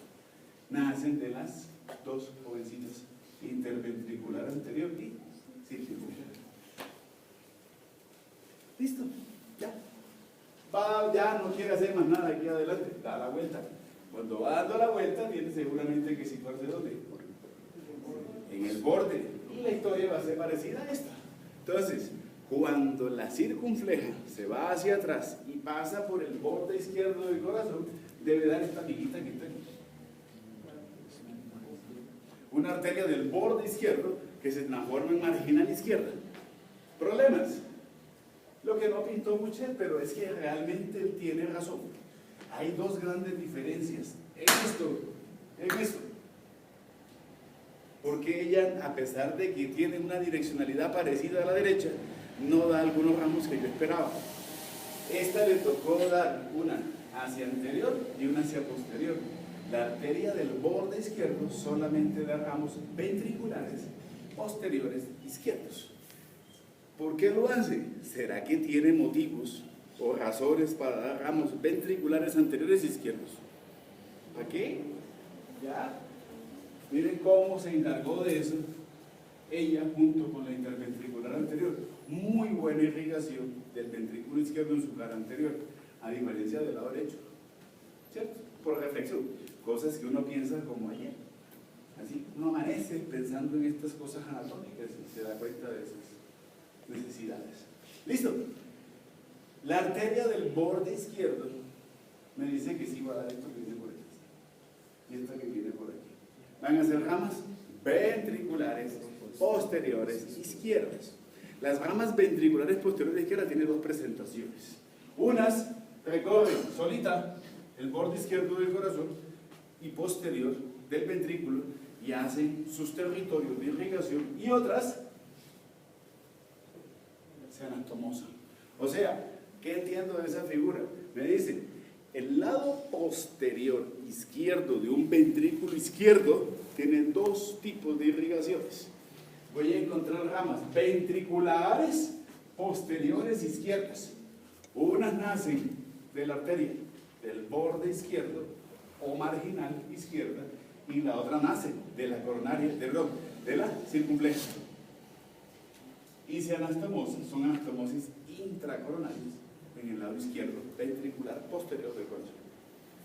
[SPEAKER 1] Nacen de las dos jovencitas, interventricular anterior y circunfleja. Listo, ya. Ya no quiere hacer más nada aquí adelante, da la vuelta. Cuando va dando la vuelta, tiene seguramente que situarse ¿dónde? En el borde. Y la historia va a ser parecida a esta. Entonces, cuando la circunfleja se va hacia atrás y pasa por el borde izquierdo del corazón, debe dar esta amiguita que está aquí. Una arteria del borde izquierdo que se transforma en marginal izquierda. Problemas. Lo que no pintó mucho, pero es que realmente él tiene razón. Hay dos grandes diferencias en esto. Porque ella, a pesar de que tiene una direccionalidad parecida a la derecha, no da algunos ramos que yo esperaba. Esta le tocó dar una hacia anterior y una hacia posterior. La arteria del borde izquierdo solamente da ramos ventriculares posteriores izquierdos. ¿Por qué lo hace? ¿Será que tiene motivos o razones para dar ramos ventriculares anteriores izquierdos? Aquí, ya, miren cómo se encargó de eso ella junto con la interventricular anterior. Muy buena irrigación del ventrículo izquierdo en su cara anterior, a diferencia del lado derecho, ¿cierto? Por reflexión, cosas que uno piensa como ayer. Así, uno amanece pensando en estas cosas anatómicas y se da cuenta de esas necesidades. ¿Listo? La arteria del borde izquierdo me dice que sí va a dar esto que viene por aquí y esta que viene por aquí. Van a ser ramas ventriculares posteriores izquierdas. Las ramas ventriculares posteriores izquierdas tienen dos presentaciones. Unas recorren solita el borde izquierdo del corazón y posterior del ventrículo y hacen sus territorios de irrigación, y otras se anastomosan. O sea, ¿qué entiendo de esa figura? Me dicen, el lado posterior izquierdo de un ventrículo izquierdo tiene dos tipos de irrigaciones. Voy a encontrar ramas ventriculares posteriores izquierdas. Unas nacen de la arteria del borde izquierdo o marginal izquierda, y la otra nace de la coronaria, de la circunfleja. Y se anastomosan, son anastomosis intracoronarias en el lado izquierdo, ventricular posterior del corazón.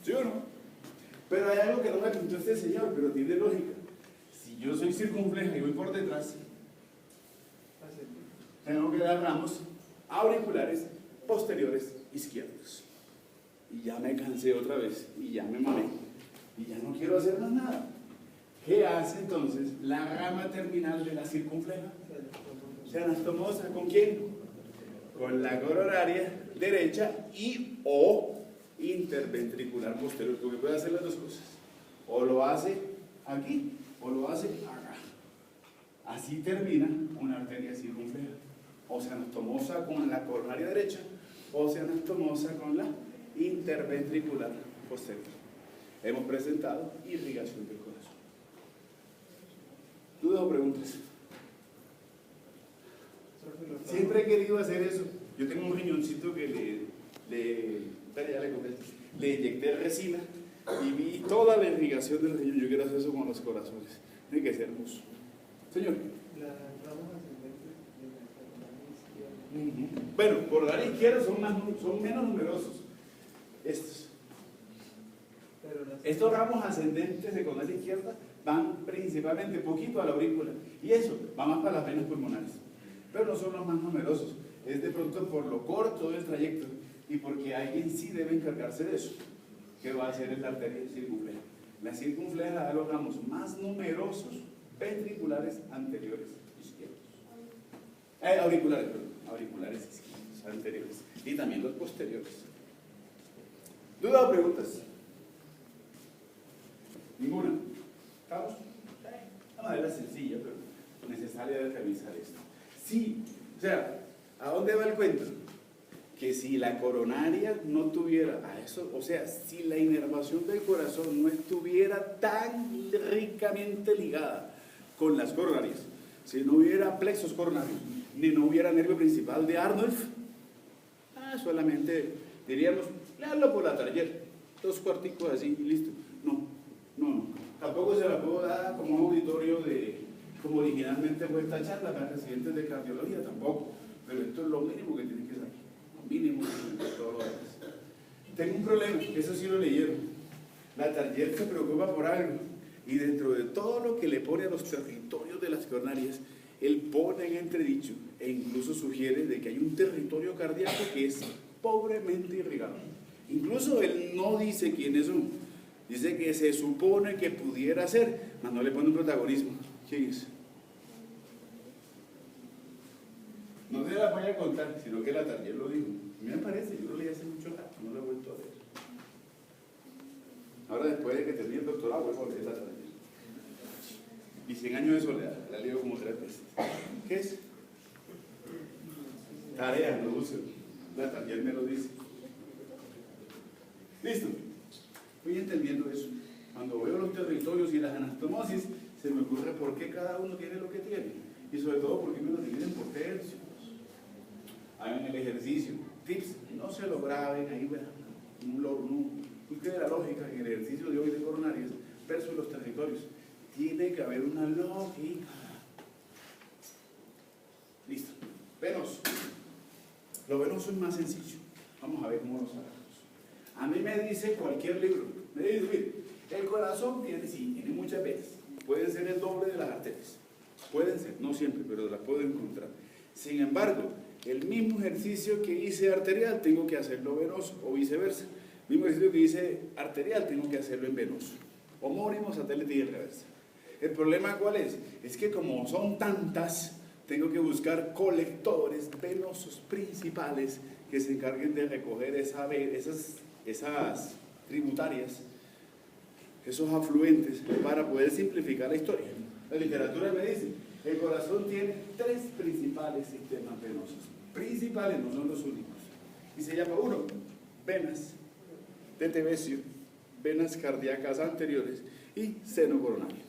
[SPEAKER 1] ¿Sí o no? Pero hay algo que no me pintó este señor, pero tiene lógica. Si yo soy circunfleja y voy por detrás, tengo que dar ramos auriculares posteriores izquierdos. Y ya me cansé otra vez, y ya me mamé, y ya no quiero hacer más nada. ¿Qué hace entonces la rama terminal de la circunfleja? Se anastomosa, ¿con quién? Con la coronaria derecha y o interventricular posterior, porque puede hacer las dos cosas. O lo hace aquí, o lo hace acá. Así termina una arteria circunfleja. O se anastomosa con la coronaria derecha, o se anastomosa con la interventricular posterior. Hemos presentado irrigación del corazón. ¿Dudas o preguntas? Siempre he querido hacer eso. Yo tengo un riñoncito que le inyecté resina y vi toda la irrigación del riñón. Yo quiero hacer eso con los corazones. Tiene que ser hermoso. Señor.
[SPEAKER 3] Las ramas ascendentes de la coronaria izquierda.
[SPEAKER 1] Bueno, por la izquierda son menos numerosos. Estos ramos ascendentes de coronaria izquierda van principalmente poquito a la aurícula, y eso va más para las venas pulmonares, pero no son los más numerosos. Es de pronto por lo corto del trayecto y porque alguien sí debe encargarse de eso, que va a ser en la arteria circunfleja. La circunfleja da los ramos más numerosos ventriculares anteriores izquierdos, auriculares izquierdos anteriores, y también los posteriores. ¿Dudas o preguntas? ¿Ninguna? ¿Estamos? Una manera sencilla, pero necesaria de revisar esto. Sí, o sea, ¿A dónde va el cuento? Que si la coronaria no tuviera, o sea, si la inervación del corazón no estuviera tan ricamente ligada con las coronarias, si no hubiera plexos coronarios, ni no hubiera nervio principal de Arnulf, solamente diríamos, léalo por la taller, 2 cuarticos así y listo. No. Tampoco se la puedo dar como un auditorio como originalmente fue esta charla para residentes de cardiología, tampoco. Pero esto es lo mínimo que tienen que saber, lo mínimo de todo lo demás. Tengo un problema, eso sí lo leyeron. La taller se preocupa por algo, y dentro de todo lo que le pone a los territorios de las coronarias, él pone en entredicho e incluso sugiere de que hay un territorio cardíaco que es pobremente irrigado. Incluso él no dice quiénes son, dice que se supone que pudiera ser, mas no le pone un protagonismo. ¿Quién es? No se la voy a contar, sino que la taller lo dijo. Me parece, yo lo leí hace mucho rato, no lo he vuelto a leer. Ahora después de que termine el doctorado, vuelvo a leer la taller. Y 100 años de soledad, la leo como 3 veces. ¿Qué es? Tarea, no uso. La taller me lo dice. Listo. Voy entendiendo eso. Cuando veo los territorios y las anastomosis, se me ocurre por qué cada uno tiene lo que tiene. Y sobre todo, por qué me lo dividen por tercios. Hagan el ejercicio. Tips, no se lo graben ahí, no busquen la lógica en el ejercicio de hoy de coronarias versus los territorios. Tiene que haber una lógica. Listo. Venoso. Lo venoso es más sencillo. Vamos a ver cómo lo sacamos. A mí me dice cualquier libro, me dice, mire, el corazón tiene muchas venas. Pueden ser el doble de las arterias. Pueden ser, no siempre, pero las puedo encontrar. Sin embargo, el mismo ejercicio que hice arterial tengo que hacerlo venoso, o viceversa. El mismo ejercicio que hice arterial tengo que hacerlo en venoso. Homónimo, satélite y reversa. ¿El problema cuál es? Es que como son tantas, tengo que buscar colectores venosos principales que se encarguen de recoger esas tributarias, esos afluentes, para poder simplificar la historia. La literatura me dice, el corazón tiene 3 principales sistemas venosos. Principales, no son los únicos. Y se llama 1, venas de Tevesio, venas cardíacas anteriores y seno coronario.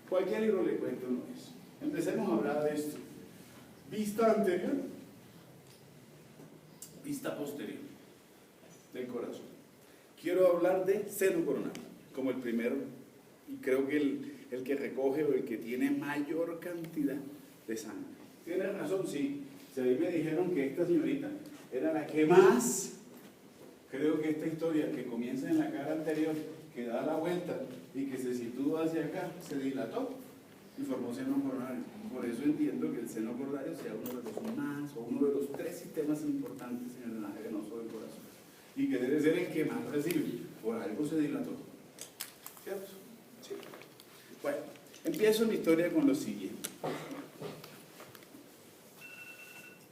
[SPEAKER 1] Cualquier libro le cuento uno de eso. Empecemos a hablar de esto. Vista anterior, vista posterior del corazón. Quiero hablar de seno coronario como el primero, y creo que el que recoge o el que tiene mayor cantidad de sangre. ¿Tiene razón? Sí. Si a mí me dijeron que esta señorita era la que más, creo que esta historia que comienza en la cara anterior, que da la vuelta y que se sitúa hacia acá, se dilató y formó seno coronario. Por eso entiendo que el seno coronario sea uno de los más, o uno de los 3 sistemas importantes en el drenaje venoso del corazón. Y que debe ser el que más recibe. Por algo se dilató. ¿Cierto? Sí. Bueno, empiezo mi historia con lo siguiente.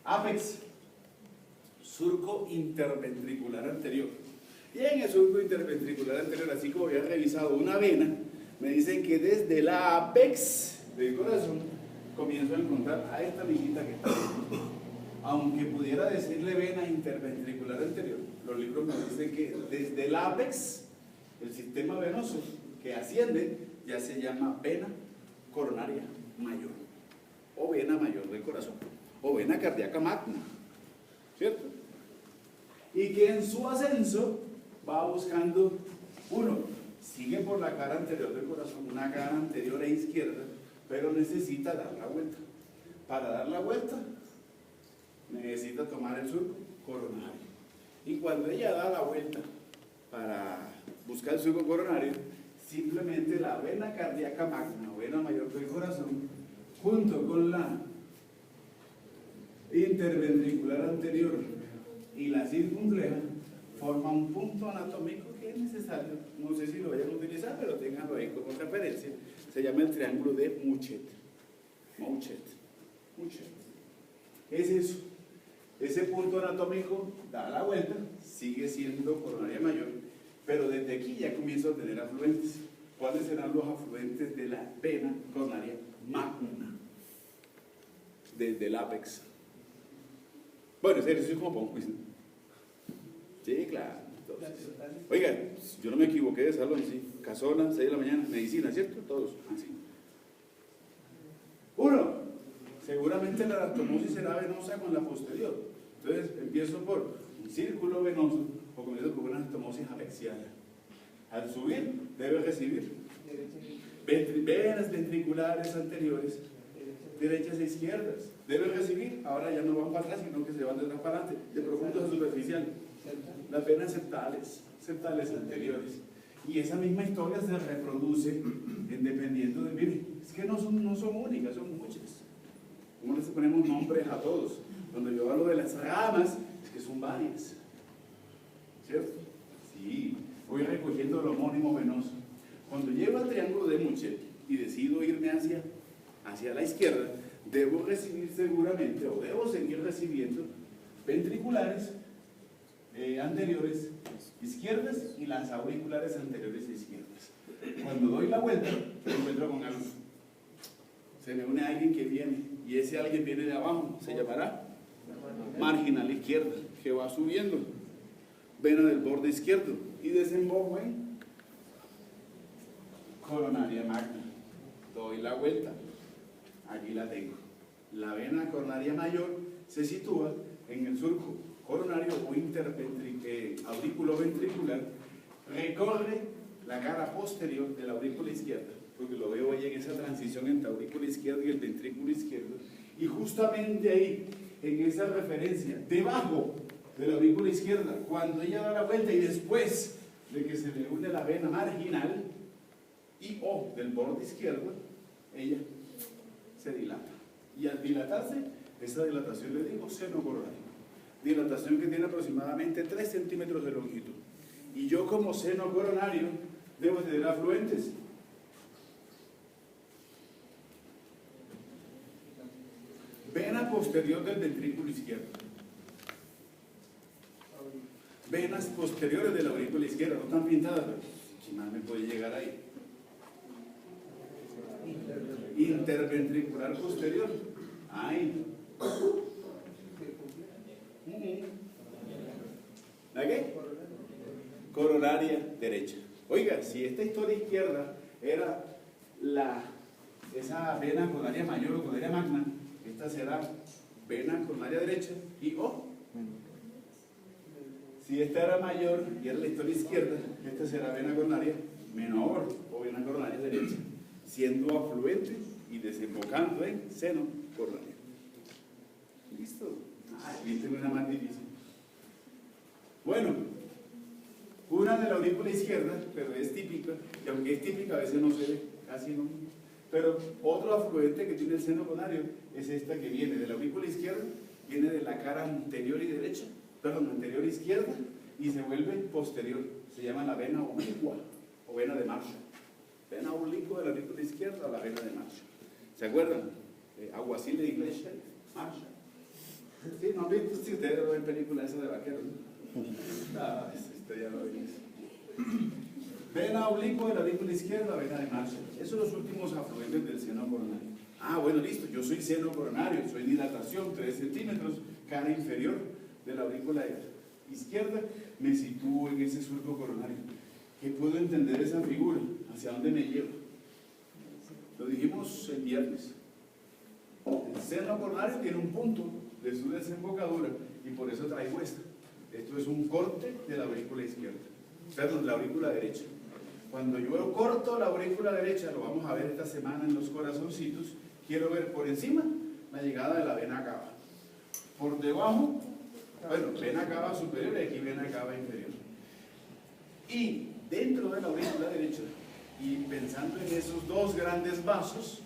[SPEAKER 1] Apex, surco interventricular anterior. Y en el surco interventricular anterior, así como había revisado una vena, me dicen que desde la apex del corazón comienzo a encontrar a esta amiguita que está aquí. Aunque pudiera decirle vena interventricular anterior, los libros me dicen que desde el apex, el sistema venoso que asciende, ya se llama vena coronaria mayor, o vena mayor del corazón, o vena cardíaca magna, ¿cierto? Y que en su ascenso va buscando, sigue por la cara anterior del corazón, una cara anterior e izquierda, pero necesita dar la vuelta. Para dar la vuelta, necesita tomar el surco coronario. Y cuando ella da la vuelta para buscar el surco coronario, simplemente la vena cardíaca magna o vena mayor del corazón, junto con la interventricular anterior y la circunfleja, forma un punto anatómico que es necesario. No sé si lo vayan a utilizar, pero ténganlo ahí como referencia. Se llama el triángulo de Mouchet. ¿Qué es eso? Ese punto anatómico da la vuelta, sigue siendo coronaria mayor, pero desde aquí ya comienza a tener afluentes. ¿Cuáles serán los afluentes de la vena coronaria magna? Desde el ápex. Bueno, ese ejercicio es como para un quiz, ¿no? Sí, claro. Entonces, oiga, yo no me equivoqué de salón, sí. Casona, 6 de la mañana, medicina, ¿cierto? Todos. Así. 1. Seguramente la anastomosis será venosa con la posterior. Entonces empiezo por un círculo venoso o comienzo por una anastomosis apexial. Al subir, debe recibir venas ventriculares anteriores, derechas e izquierdas. Debe recibir, ahora ya no van para atrás, sino que se van de atrás para adelante, de profundo a superficial. Las venas septales anteriores. Y esa misma historia se reproduce dependiendo de... Miren, es que no son únicas, son muchas. ¿Cómo les ponemos nombres a todos? Cuando yo hablo de las ramas, es que son varias. ¿Cierto? Sí, voy recogiendo el homónimo venoso. Cuando llego al triángulo de Muchel y decido irme hacia la izquierda, debo recibir seguramente, o debo seguir recibiendo, ventriculares anteriores izquierdas y las auriculares anteriores izquierdas. Cuando doy la vuelta, me encuentro con algo. Se me une alguien que viene, y ese alguien viene de abajo, se llamará marginal izquierda, que va subiendo, vena del borde izquierdo, y desemboco en coronaria magna. Doy la vuelta, aquí la tengo. La vena coronaria mayor se sitúa en el surco coronario o aurículo ventricular, recorre la cara posterior de la aurícula izquierda, porque lo veo ahí en esa transición entre la aurícula izquierda y el ventrículo izquierdo, y justamente ahí, en esa referencia, debajo de la aurícula izquierda, cuando ella da la vuelta y después de que se le une la vena marginal y o del borde izquierdo, ella se dilata. Y al dilatarse, esa dilatación le digo seno coronario. Dilatación que tiene aproximadamente 3 centímetros de longitud. Y yo como seno coronario debo tener afluentes. Vena posterior del ventrículo izquierdo. Venas posteriores de la aurícula izquierda, no están pintadas, pero ¿quién más me puede llegar ahí? Interventricular posterior. Ahí. ¿La qué? Coronaria derecha. Oiga, si esta historia izquierda era esa vena coronaria mayor o coronaria magna, esta será vena coronaria derecha y o. Si esta era mayor y era la historia izquierda, esta será vena coronaria menor o vena coronaria derecha, siendo afluente y desembocando en seno coronario. ¿Listo? Aquí tengo una más difícil. Bueno, una de la aurícula izquierda, pero es típica, y aunque es típica a veces no se ve, casi no. Pero otro afluente que tiene el seno coronario es esta que viene de la aurícula izquierda, viene de la cara anterior y derecha, perdón, anterior izquierda, y se vuelve posterior. Se llama la vena oblicua o vena de Marshall. Vena oblicua de la aurícula izquierda o la vena de Marshall. ¿Se acuerdan? Aguacil de iglesia, Marshall. Sí, no han visto, si ustedes ven películas esas de vaqueros, ¿no? No, esto ya lo vimos. Vena oblicua de la aurícula izquierda, vena de Marshall. Esos son los últimos afluentes del seno coronario. Ah, bueno, listo, yo soy seno coronario, soy dilatación, 3 centímetros, cara inferior de la aurícula izquierda, me sitúo en ese surco coronario. ¿Qué puedo entender esa figura? ¿Hacia dónde me lleva? Lo dijimos el viernes. El seno coronario tiene un punto de su desembocadura y por eso traigo esta. Esto es un corte de la aurícula izquierda, perdón, la aurícula derecha. Cuando yo corto la aurícula derecha, lo vamos a ver esta semana en los corazoncitos, quiero ver por encima la llegada de la vena cava. Por debajo, bueno, vena cava superior y aquí vena cava inferior. Y dentro de la aurícula derecha, y pensando en esos dos grandes vasos,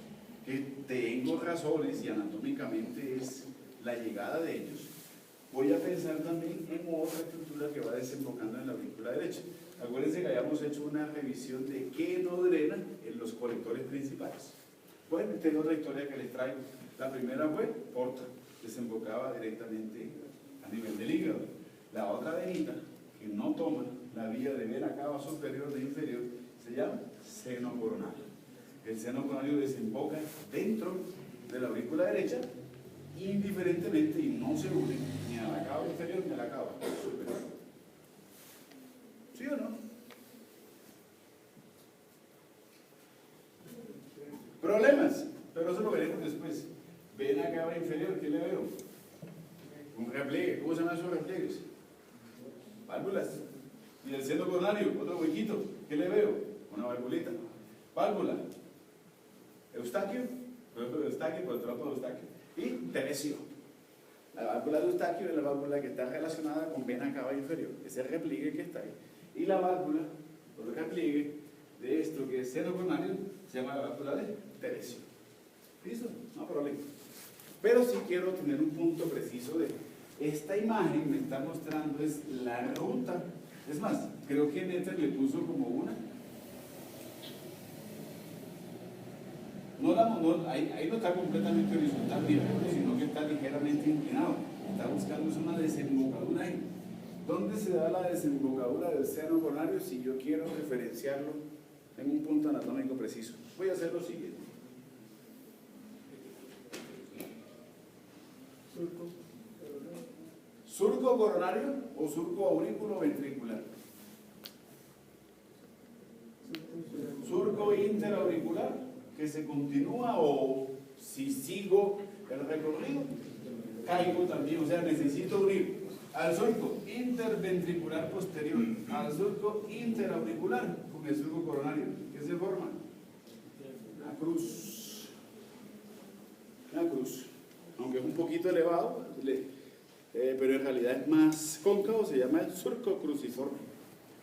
[SPEAKER 1] que tengo razones y anatómicamente es la llegada de ellos, voy a pensar también en otra estructura que va desembocando en la aurícula derecha. Acuérdense que habíamos hecho una revisión de qué no drena en los colectores principales. Bueno, esta es otra historia que les traigo. La primera fue porta, desembocaba directamente a nivel del hígado. La otra venita, que no toma la vía de vena cava superior de inferior, se llama seno coronario. El seno coronario desemboca dentro de la aurícula derecha indiferentemente y no se unen ni a la cava inferior ni a la cava superior. ¿Sí o no? Problemas, pero eso lo veremos después. Ven a cava inferior, ¿qué le veo? Un repliegue. ¿Cómo se llaman esos repliegues? Válvulas. Y el seno coronario, otro huequito. ¿Qué le veo? Una valvulita. Válvula. Eustaquio, por ejemplo, Eustaquio, por el trompo de Eustaquio. Y teresio. La válvula de Eustaquio es la válvula que está relacionada con vena cava inferior, ese repliegue que está ahí. Y la válvula, otro repliegue de esto que es seno coronario, se llama la válvula de teresio. ¿Listo? No problema. Pero sí quiero tener un punto preciso de esta imagen me está mostrando es la ruta. Es más, creo que Netter le puso como una. Ahí no está completamente horizontal, sino que está ligeramente inclinado. Está buscando una desembocadura ahí. ¿Dónde se da la desembocadura del seno coronario si yo quiero referenciarlo en un punto anatómico preciso? Voy a hacer lo siguiente. ¿Surco coronario o surco aurículo ventricular? Surco interauricular, que se continúa, o si sigo el recorrido, caigo también, o sea, necesito unir al surco interventricular posterior, al surco interauricular con el surco coronario. ¿Qué se forma? La cruz. La cruz. Aunque es un poquito elevado, pero en realidad es más cóncavo, se llama el surco cruciforme.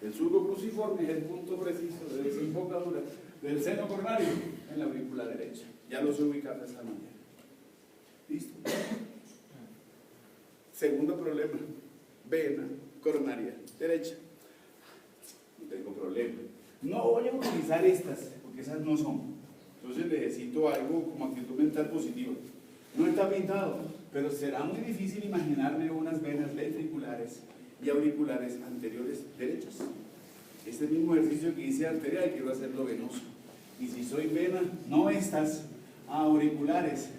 [SPEAKER 1] El surco cruciforme es el punto preciso de desembocadura del seno coronario en la aurícula derecha. Ya lo sé ubicar de esa manera. ¿Listo? Segundo problema, vena coronaria derecha. No tengo problema. No voy a utilizar estas, porque esas no son. Entonces necesito algo como actitud mental positiva. No está pintado, pero será muy difícil imaginarme unas venas ventriculares y auriculares anteriores derechas. Este mismo ejercicio que hice arterial, quiero hacerlo venoso. Y si soy vena, no estas, auriculares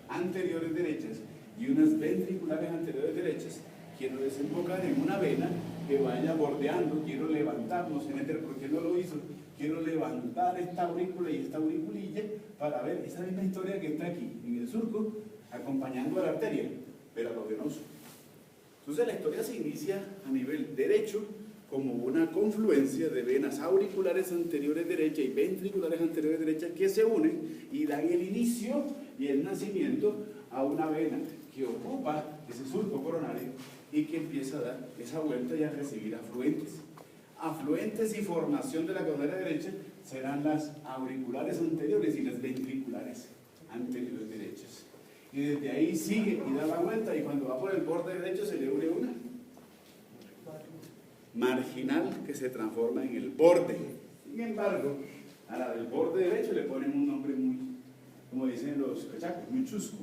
[SPEAKER 1] anteriores derechas y unas ventriculares anteriores derechas, quiero desembocar en una vena que vaya bordeando, quiero levantarnos en el, ¿por qué no lo hizo? Quiero levantar esta aurícula y esta auriculilla para ver esa misma historia que está aquí, en el surco, acompañando a la arteria, pero a lo venoso. Entonces la historia se inicia a nivel derecho como una confluencia de venas auriculares anteriores derechas y ventriculares anteriores derechas que se unen y dan el inicio y el nacimiento a una vena que ocupa ese surco coronario y que empieza a dar esa vuelta y a recibir afluentes. Afluentes y formación de la coronaria derecha serán las auriculares anteriores y las ventriculares anteriores derechas. Y desde ahí sigue y da la vuelta, y cuando va por el borde derecho se le une una marginal que se transforma en el borde. Sin embargo, a la del borde derecho le ponen un nombre muy, como dicen los cachacos, muy chusco.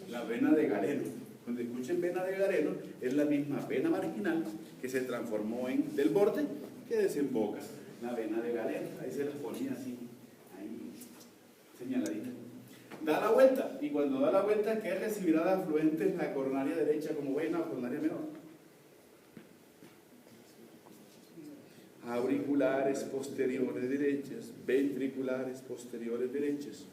[SPEAKER 1] La vena de Galeno. Cuando escuchen vena de Galeno, es la misma vena marginal que se transformó en del borde que desemboca. La vena de Galeno, ahí se las ponía así, ahí señaladita. Da la vuelta, y cuando da la vuelta, ¿qué recibirá de afluentes la coronaria derecha como vena o coronaria menor? Auriculares posteriores derechas, ventriculares posteriores derechas,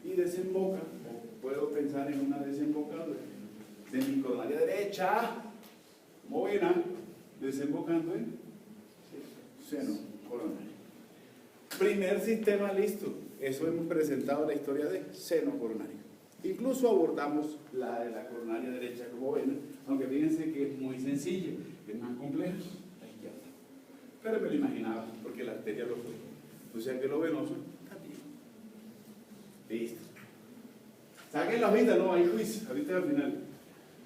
[SPEAKER 1] y desemboca, o puedo pensar en una desembocadura de mi coronaria derecha, como vena, desembocando en seno coronario. Primer sistema listo. Eso hemos presentado la historia de seno coronario. Incluso abordamos la de la coronaria derecha como vena, aunque fíjense que es muy sencilla, es más compleja, la izquierda. Pero me lo imaginaba, porque la arteria lo fue. O sea que lo venoso también. Listo. Saquen la hojita, no hay quiz, ahorita al final.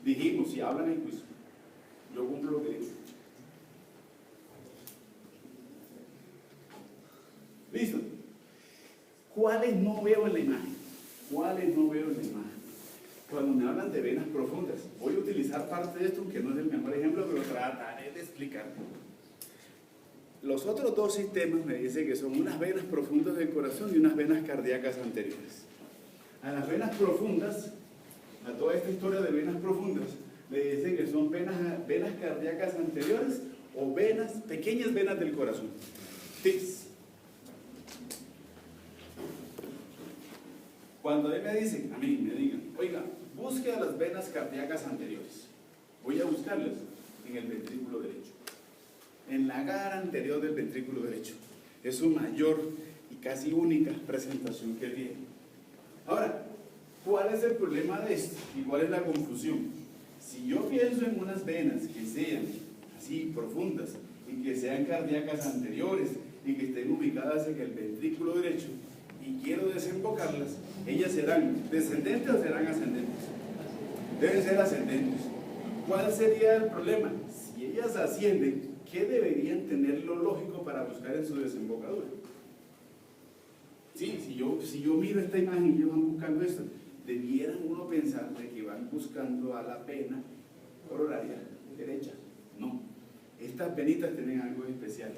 [SPEAKER 1] Dijimos, si hablan en quiz, yo cumplo lo que digo. Listo. ¿Cuáles no veo en la imagen? ¿Cuáles no veo en la imagen? Cuando me hablan de venas profundas, voy a utilizar parte de esto, que no es el mejor ejemplo, pero trataré de explicar. Los otros dos sistemas me dicen que son unas venas profundas del corazón y unas venas cardíacas anteriores. A las venas profundas, a toda esta historia de venas profundas, le dicen que son venas cardíacas anteriores o venas, pequeñas venas del corazón. Tips. Cuando a mí me digan, oiga, busque a las venas cardíacas anteriores. Voy a buscarlas en el ventrículo derecho, en la gara anterior del ventrículo derecho. Es su mayor y casi única presentación que tiene. Ahora, ¿cuál es el problema de esto? ¿Y cuál es la confusión? Si yo pienso en unas venas que sean así profundas y que sean cardíacas anteriores y que estén ubicadas en el ventrículo derecho y quiero desembocarlas, ¿ellas serán descendentes o serán ascendentes? Deben ser ascendentes. ¿Cuál sería el problema? Si ellas ascienden, ¿qué deberían tener lo lógico para buscar en su desembocadura? Sí, si yo miro esta imagen y ellos van buscando esto, debieran uno pensar de que van buscando a la vena coronaria derecha. No, estas venitas tienen algo especial.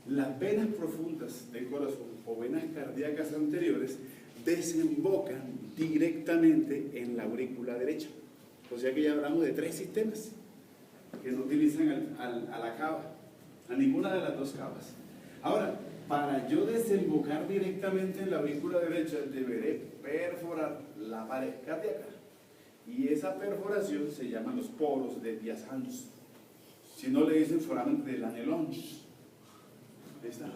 [SPEAKER 1] Las venas profundas del corazón o venas cardíacas anteriores desembocan directamente en la aurícula derecha. O sea que ya hablamos de 3 sistemas que no utilizan a la cava, a ninguna de las 2 cavas. Ahora, para yo desembocar directamente en la aurícula derecha, deberé perforar la pared cardíaca. Y esa perforación se llama los poros de Biasans. Si no le dicen foramen de Lanelons. Ahí está.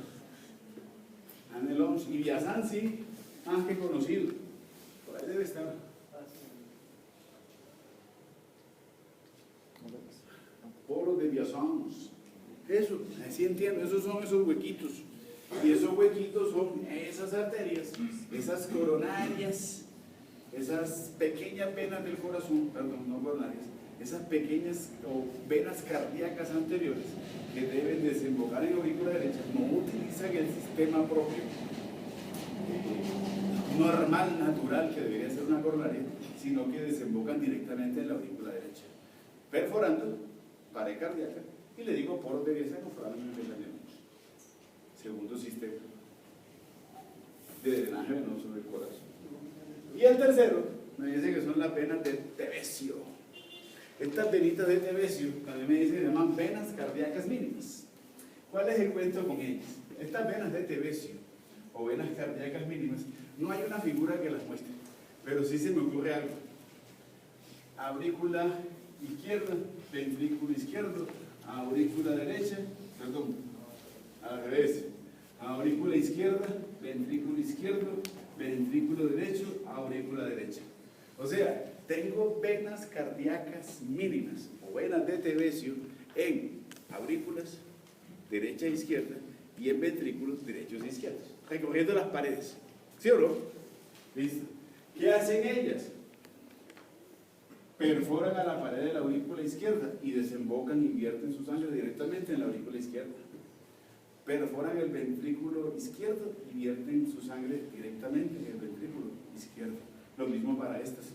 [SPEAKER 1] Lanelons y Biasans, sí, más que conocido. Por ahí debe estar. Poros de Biasans. Eso, así entiendo, esos son esos huequitos. Y esos huequitos son esas arterias, esas coronarias, esas pequeñas venas del corazón, perdón, no coronarias, esas pequeñas venas cardíacas anteriores que deben desembocar en la aurícula derecha, no utilizan el sistema propio normal, natural, que debería ser una coronaria, sino que desembocan directamente en la aurícula derecha, perforando pared cardíaca, y le digo poros de Biasans o foramen de Lanelons. Segundo sistema de drenaje venoso del corazón. Y el tercero, me dice que son las venas de Tevesio. Estas venitas de Tevesio también me dicen que se llaman venas cardíacas mínimas. ¿Cuál es el cuento con ellas? Estas venas de Tevesio o venas cardíacas mínimas, no hay una figura que las muestre, pero sí se me ocurre algo. Aurícula izquierda, ventrículo izquierdo, aurícula derecha, perdón, al revés, aurícula izquierda, ventrículo izquierdo, ventrículo derecho, aurícula derecha. O sea, tengo venas cardíacas mínimas o venas de Tevesio en aurículas derecha e izquierda y en ventrículos derechos e izquierdos, recorriendo las paredes. ¿Sí o no? ¿Listo? ¿Qué hacen ellas? Perforan a la pared de la aurícula izquierda y desembocan y vierten su sangre directamente en la aurícula izquierda. Perforan el ventrículo izquierdo y vierten su sangre directamente en el ventrículo izquierdo. Lo mismo para estas.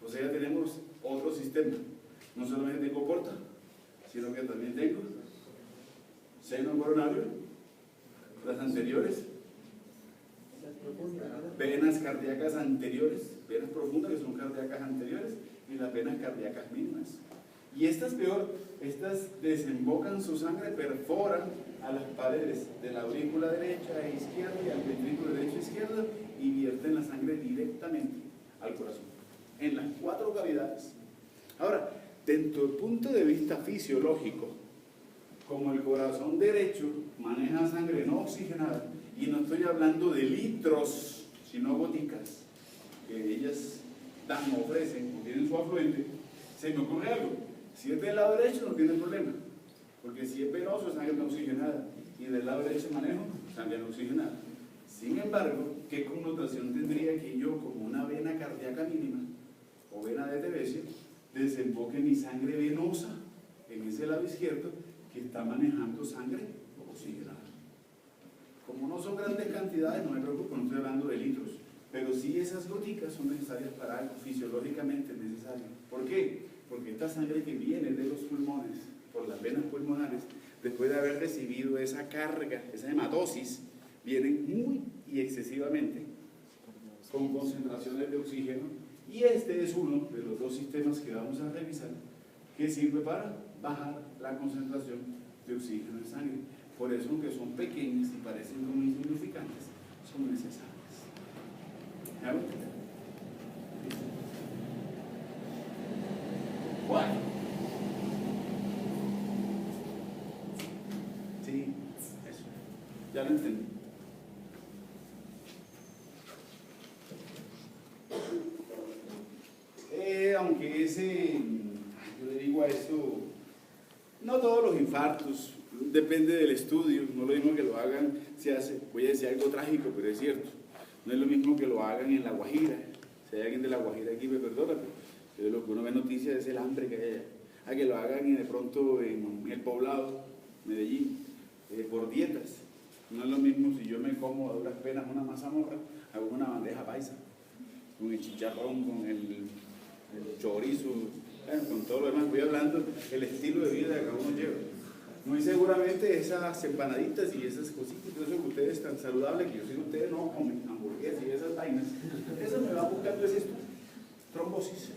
[SPEAKER 1] O sea, tenemos otro sistema. No solamente tengo porta, sino que también tengo seno coronario, las anteriores, venas cardíacas anteriores, venas profundas que son cardíacas anteriores, y las venas cardíacas mínimas. Y estas peor, estas desembocan su sangre, perforan a las paredes de la aurícula derecha e izquierda y al ventrículo derecho e izquierdo y vierten la sangre directamente al corazón, en las 4 cavidades. Ahora, desde el punto de vista fisiológico, como el corazón derecho maneja sangre no oxigenada, y no estoy hablando de litros, sino goticas, que ellas dan, ofrecen, o tienen su afluente, se me ocurre algo. Si es del lado derecho no tiene problema, porque si es venoso es sangre no oxigenada, y del lado derecho manejo sangre no oxigenada. Sin embargo, ¿qué connotación tendría que yo, como una vena cardíaca mínima, o vena de Tevesio, desemboque mi sangre venosa en ese lado izquierdo que está manejando sangre oxigenada? Como no son grandes cantidades, no me preocupo, no estoy hablando de litros, pero sí esas goticas son necesarias para algo fisiológicamente necesario. ¿Por qué? Porque esta sangre que viene de los pulmones por las venas pulmonares, después de haber recibido esa carga, esa hematosis, vienen muy y excesivamente con concentraciones de oxígeno, y este es uno de los dos sistemas que vamos a revisar que sirve para bajar la concentración de oxígeno en sangre. Por eso, aunque son pequeñas y parecen como insignificantes, son necesarias. ¿Ya ven? Bueno. Sí, eso. Ya lo entendí. Aunque yo le digo a eso, no todos los infartos, depende del estudio, no es lo mismo que lo hagan, voy a decir algo trágico, pero es cierto, no es lo mismo que lo hagan en La Guajira. Si hay alguien de La Guajira aquí, me perdona, pero lo que uno ve noticias es el hambre que hay allá. A que lo hagan de pronto en el Poblado, Medellín, por dietas. No es lo mismo si yo me como a duras penas una mazamorra, hago una bandeja paisa, con el chicharrón, con el chorizo, con todo lo demás. Voy hablando del estilo de vida que cada uno lleva. Muy seguramente esas empanaditas y esas cositas, todo eso que ustedes tan saludables, que yo sé que ustedes no comen hamburguesas y esas vainas, eso me va buscando es esto, trombosis,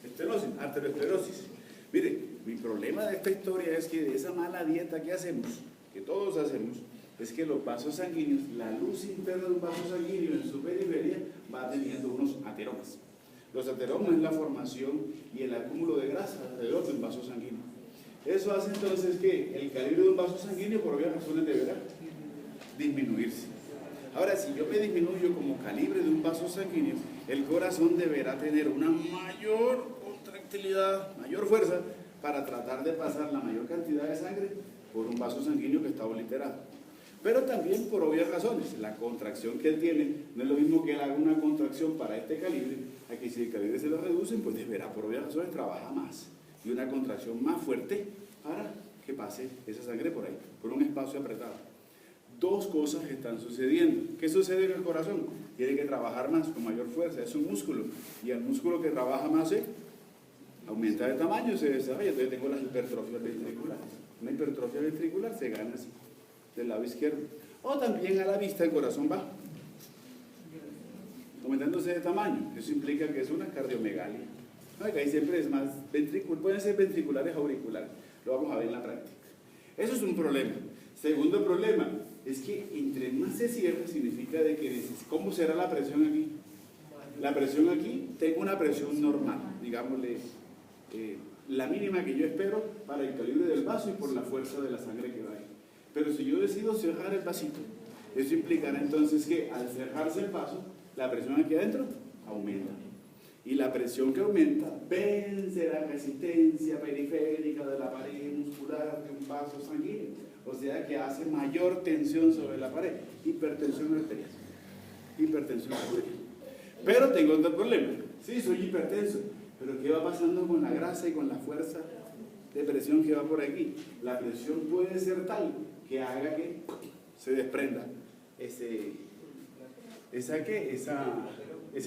[SPEAKER 1] estenosis, arteriosclerosis. Mire, mi problema de esta historia es que de esa mala dieta que hacemos, que todos hacemos, es que los vasos sanguíneos, la luz interna de un vaso sanguíneo en su periferia va teniendo unos ateromas. Los ateromas es la formación y el acúmulo de grasa alrededor de un vaso sanguíneo. Eso hace entonces que el calibre de un vaso sanguíneo por obvias razones deberá disminuirse. Ahora, si yo me disminuyo como calibre de un vaso sanguíneo, el corazón deberá tener una mayor contractilidad, mayor fuerza para tratar de pasar la mayor cantidad de sangre por un vaso sanguíneo que está obliterado. Pero también por obvias razones, la contracción que él tiene no es lo mismo que él haga una contracción para este calibre, a que si el calibre se lo reduce, pues deberá por obvias razones trabajar más y una contracción más fuerte para que pase esa sangre por ahí, por un espacio apretado. Dos cosas están sucediendo. ¿Qué sucede en el corazón? Tiene que trabajar más, con mayor fuerza, es un músculo, y el músculo que trabaja más aumenta de tamaño, se desarrolla. Entonces tengo las hipertrofias ventriculares. Una hipertrofia ventricular se gana así, del lado izquierdo. O también a la vista el corazón va aumentándose de tamaño. Eso implica que es una cardiomegalia. ¿No? Que ahí siempre es más ventricular, pueden ser ventriculares o auriculares. Lo vamos a ver en la práctica. Eso es un problema. Segundo problema es que entre más se cierra significa de que ¿cómo será la presión aquí? La presión aquí, tengo una presión normal, digámosle, la mínima que yo espero para el calibre del vaso y por la fuerza de la sangre que va ahí. Pero si yo decido cerrar el vasito, eso implicará entonces que al cerrarse el vaso, la presión aquí adentro aumenta. Y la presión que aumenta vence la resistencia periférica de la pared muscular de un vaso sanguíneo. O sea que hace mayor tensión sobre la pared. Hipertensión arterial. Hipertensión arterial. Pero tengo otro problema. Sí, soy hipertenso. Pero ¿qué va pasando con la grasa y con la fuerza de presión que va por aquí? La presión puede ser tal que haga que se desprenda ese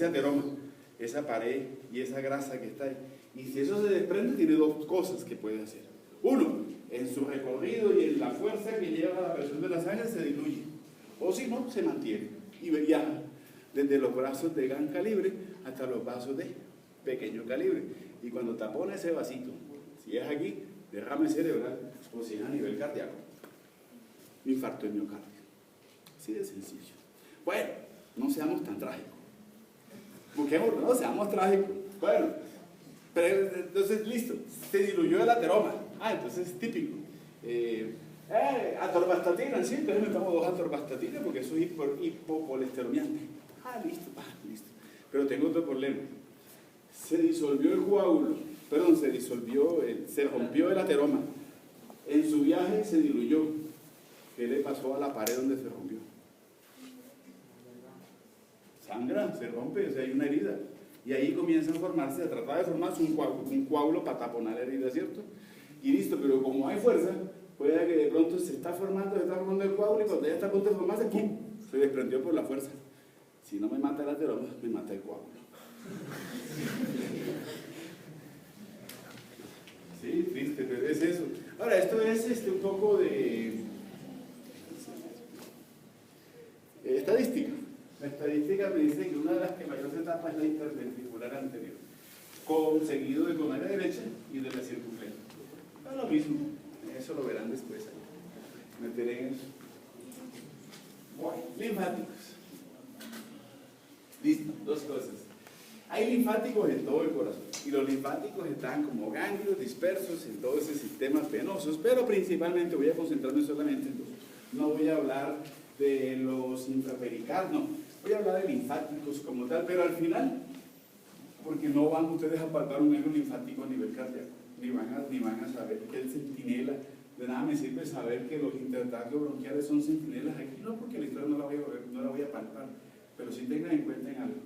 [SPEAKER 1] ateroma, esa pared y esa grasa que está ahí. Y si eso se desprende, tiene dos cosas que puede hacer. Uno, en su recorrido y en la fuerza que lleva la presión de la sangre se diluye. O si no, se mantiene y viaja desde los brazos de gran calibre hasta los vasos de pequeño calibre. Y cuando tapona ese vasito, si es aquí, derrame cerebral, o si es a nivel cardíaco, infarto de miocardio. Así de sencillo. Bueno, no seamos tan trágicos. Busquemos, no seamos trágicos. Bueno, pero entonces listo, se diluyó el ateroma. Entonces es típico. Atorvastatina, sí, entonces me tomo 2 atorvastatina porque soy hipocolesteromiante. Listo. Pero tengo otro problema. Se disolvió el coágulo, se rompió el ateroma. En su viaje se diluyó. ¿Qué le pasó a la pared donde se rompió? Sangra, se rompe, o sea, hay una herida. Y ahí comienza a tratar de formarse un coágulo para taponar la herida, ¿cierto? Y listo, pero como hay fuerza, puede que de pronto se está formando el coágulo y cuando ya está a punto de formarse, ¡pum!, se desprendió por la fuerza. Si no me mata el ateroma, me mata el coágulo. Sí, triste, pero es eso. Ahora, esto es un poco de estadística. La estadística me dice que una de las que mayor se tapa es la interventricular anterior, seguido de coronaria derecha y de la circunfleja. Es lo mismo, eso lo verán después. Meteré en eso. Bueno, linfáticos. Listo, dos cosas. Hay linfáticos en todo el corazón y los linfáticos están como ganglios dispersos en todos esos sistemas venosos, pero principalmente voy a concentrarme solamente en dos. No voy a hablar de los intrapericardios, no, voy a hablar de linfáticos como tal, pero al final, porque no van ustedes a palpar un eje linfático a nivel cardíaco, ni van a saber que el centinela, de nada me sirve saber que los intertraqueos bronquiales son centinelas aquí, no porque la historia no la voy a ver, no la voy a palpar, pero sí tengan en cuenta en algo,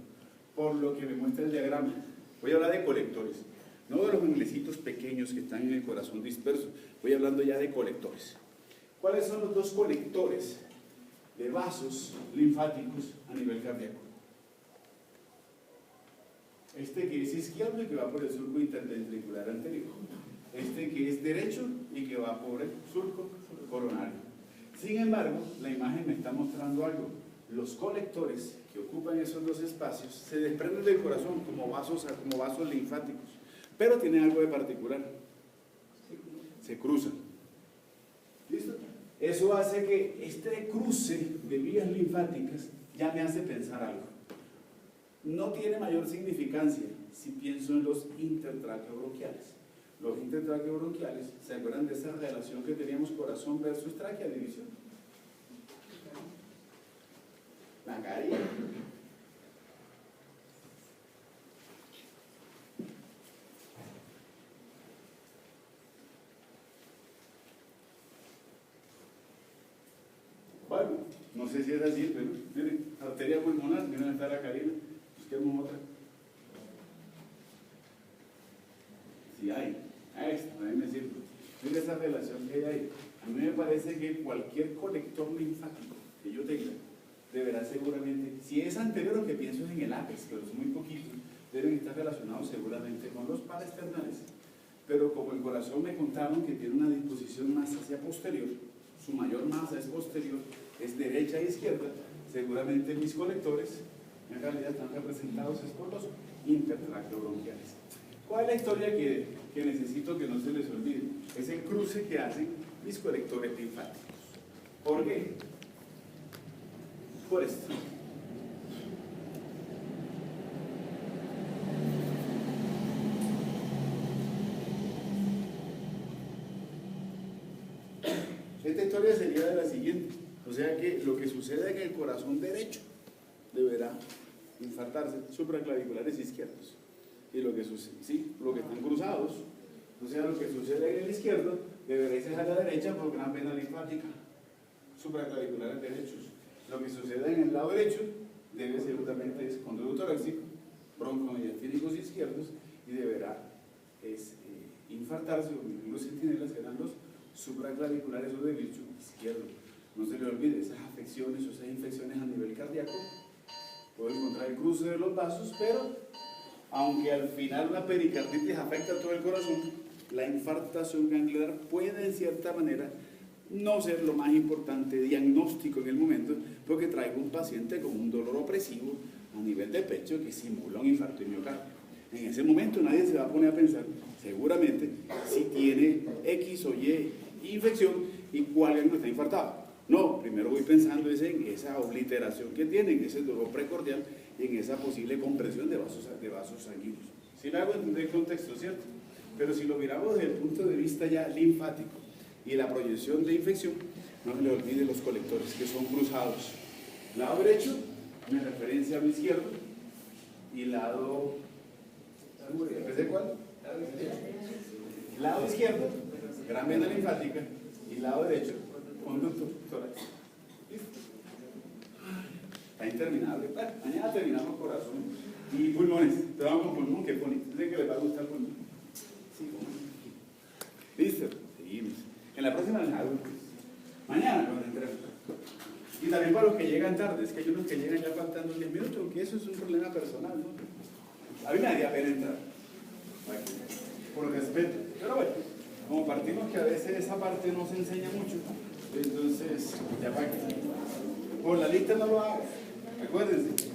[SPEAKER 1] por lo que me muestra el diagrama. Voy a hablar de colectores, no de los ganglecitos pequeños que están en el corazón disperso, voy hablando ya de colectores. ¿Cuáles son los dos colectores de vasos linfáticos a nivel cardíaco? Este que es izquierdo y que va por el surco interventricular anterior. Este que es derecho y que va por el surco coronario. Sin embargo, la imagen me está mostrando algo. Los colectores que ocupan esos dos espacios se desprenden del corazón como vasos linfáticos, pero tienen algo de particular. Se cruzan. ¿Listo? Eso hace que este cruce de vías linfáticas ya me hace pensar algo. No tiene mayor significancia si pienso en los intertraqueobronquiales. Los intertraqueobronquiales, ¿se acuerdan de esa relación que teníamos corazón versus tráquea, división? La carilla. Bueno, no sé si es así, pero miren, arteria pulmonar, miren está la carina, busquemos otra. Si hay, esta también me sirve. Miren esa relación que hay ahí. A mí me parece que cualquier colector linfático que yo tenga deberá seguramente, si es anterior, lo que pienso es en el ápex, pero es muy poquito, deben estar relacionados seguramente con los paraesternales. Pero como el corazón me contaron que tiene una disposición más hacia posterior, su mayor masa es posterior, es derecha e izquierda, seguramente mis colectores en realidad están representados por los intertraqueobronquiales. ¿Cuál es la historia que necesito que no se les olvide? Es el cruce que hacen mis colectores linfáticos. ¿Por qué? Por esto. Esta historia sería de la siguiente. O sea que lo que sucede en el corazón derecho deberá infartarse supraclaviculares izquierdos. Y lo que sucede, sí, lo que están cruzados, o sea, lo que sucede en el izquierdo deberá irse a la derecha por gran vena linfática, supraclaviculares derechos. Lo que sucede en el lado derecho debe seguramente es conducto torácico, broncomediastínicos izquierdos y deberá infartarse, o los centinelas serán los supraclaviculares o de bicho izquierdo. No se le olvide, esas afecciones o esas infecciones a nivel cardíaco puede encontrar el cruce de los vasos, pero aunque al final una pericarditis afecta a todo el corazón, la infartación gangliar puede en cierta manera no ser lo más importante diagnóstico en el momento, porque traigo un paciente con un dolor opresivo a nivel de pecho que simula un infarto de miocardio. En ese momento nadie se va a poner a pensar seguramente si tiene X o Y infección y cuál ganglio está infartado. No, primero voy pensando en esa obliteración que tiene, en ese dolor precordial y en esa posible compresión de vasos sanguíneos. Si me hago entender el contexto, ¿cierto? Pero si lo miramos desde el punto de vista ya linfático y la proyección de infección, no se le olvide los colectores que son cruzados. Lado derecho, me referencia a mi izquierdo, y lado... ¿Empecé cuál? Lado izquierdo, gran vena linfática, y lado derecho, conducto torácico. ¿Listo? Está interminable. Bueno, mañana terminamos corazón y pulmones. Te vamos con pulmón, qué bonito. Sé que les va a gustar el pulmón. Sí, ¿listo? Seguimos. En la próxima les hago. Mañana cuando entremos. Y también para los que llegan tarde, es que hay unos que llegan ya faltando 10 minutos, aunque eso es un problema personal, ¿no? A mí me daría pena entrar. Por respeto. Pero bueno, como partimos que a veces esa parte no se enseña mucho, entonces ya para que por la lista no lo hago, acuérdense.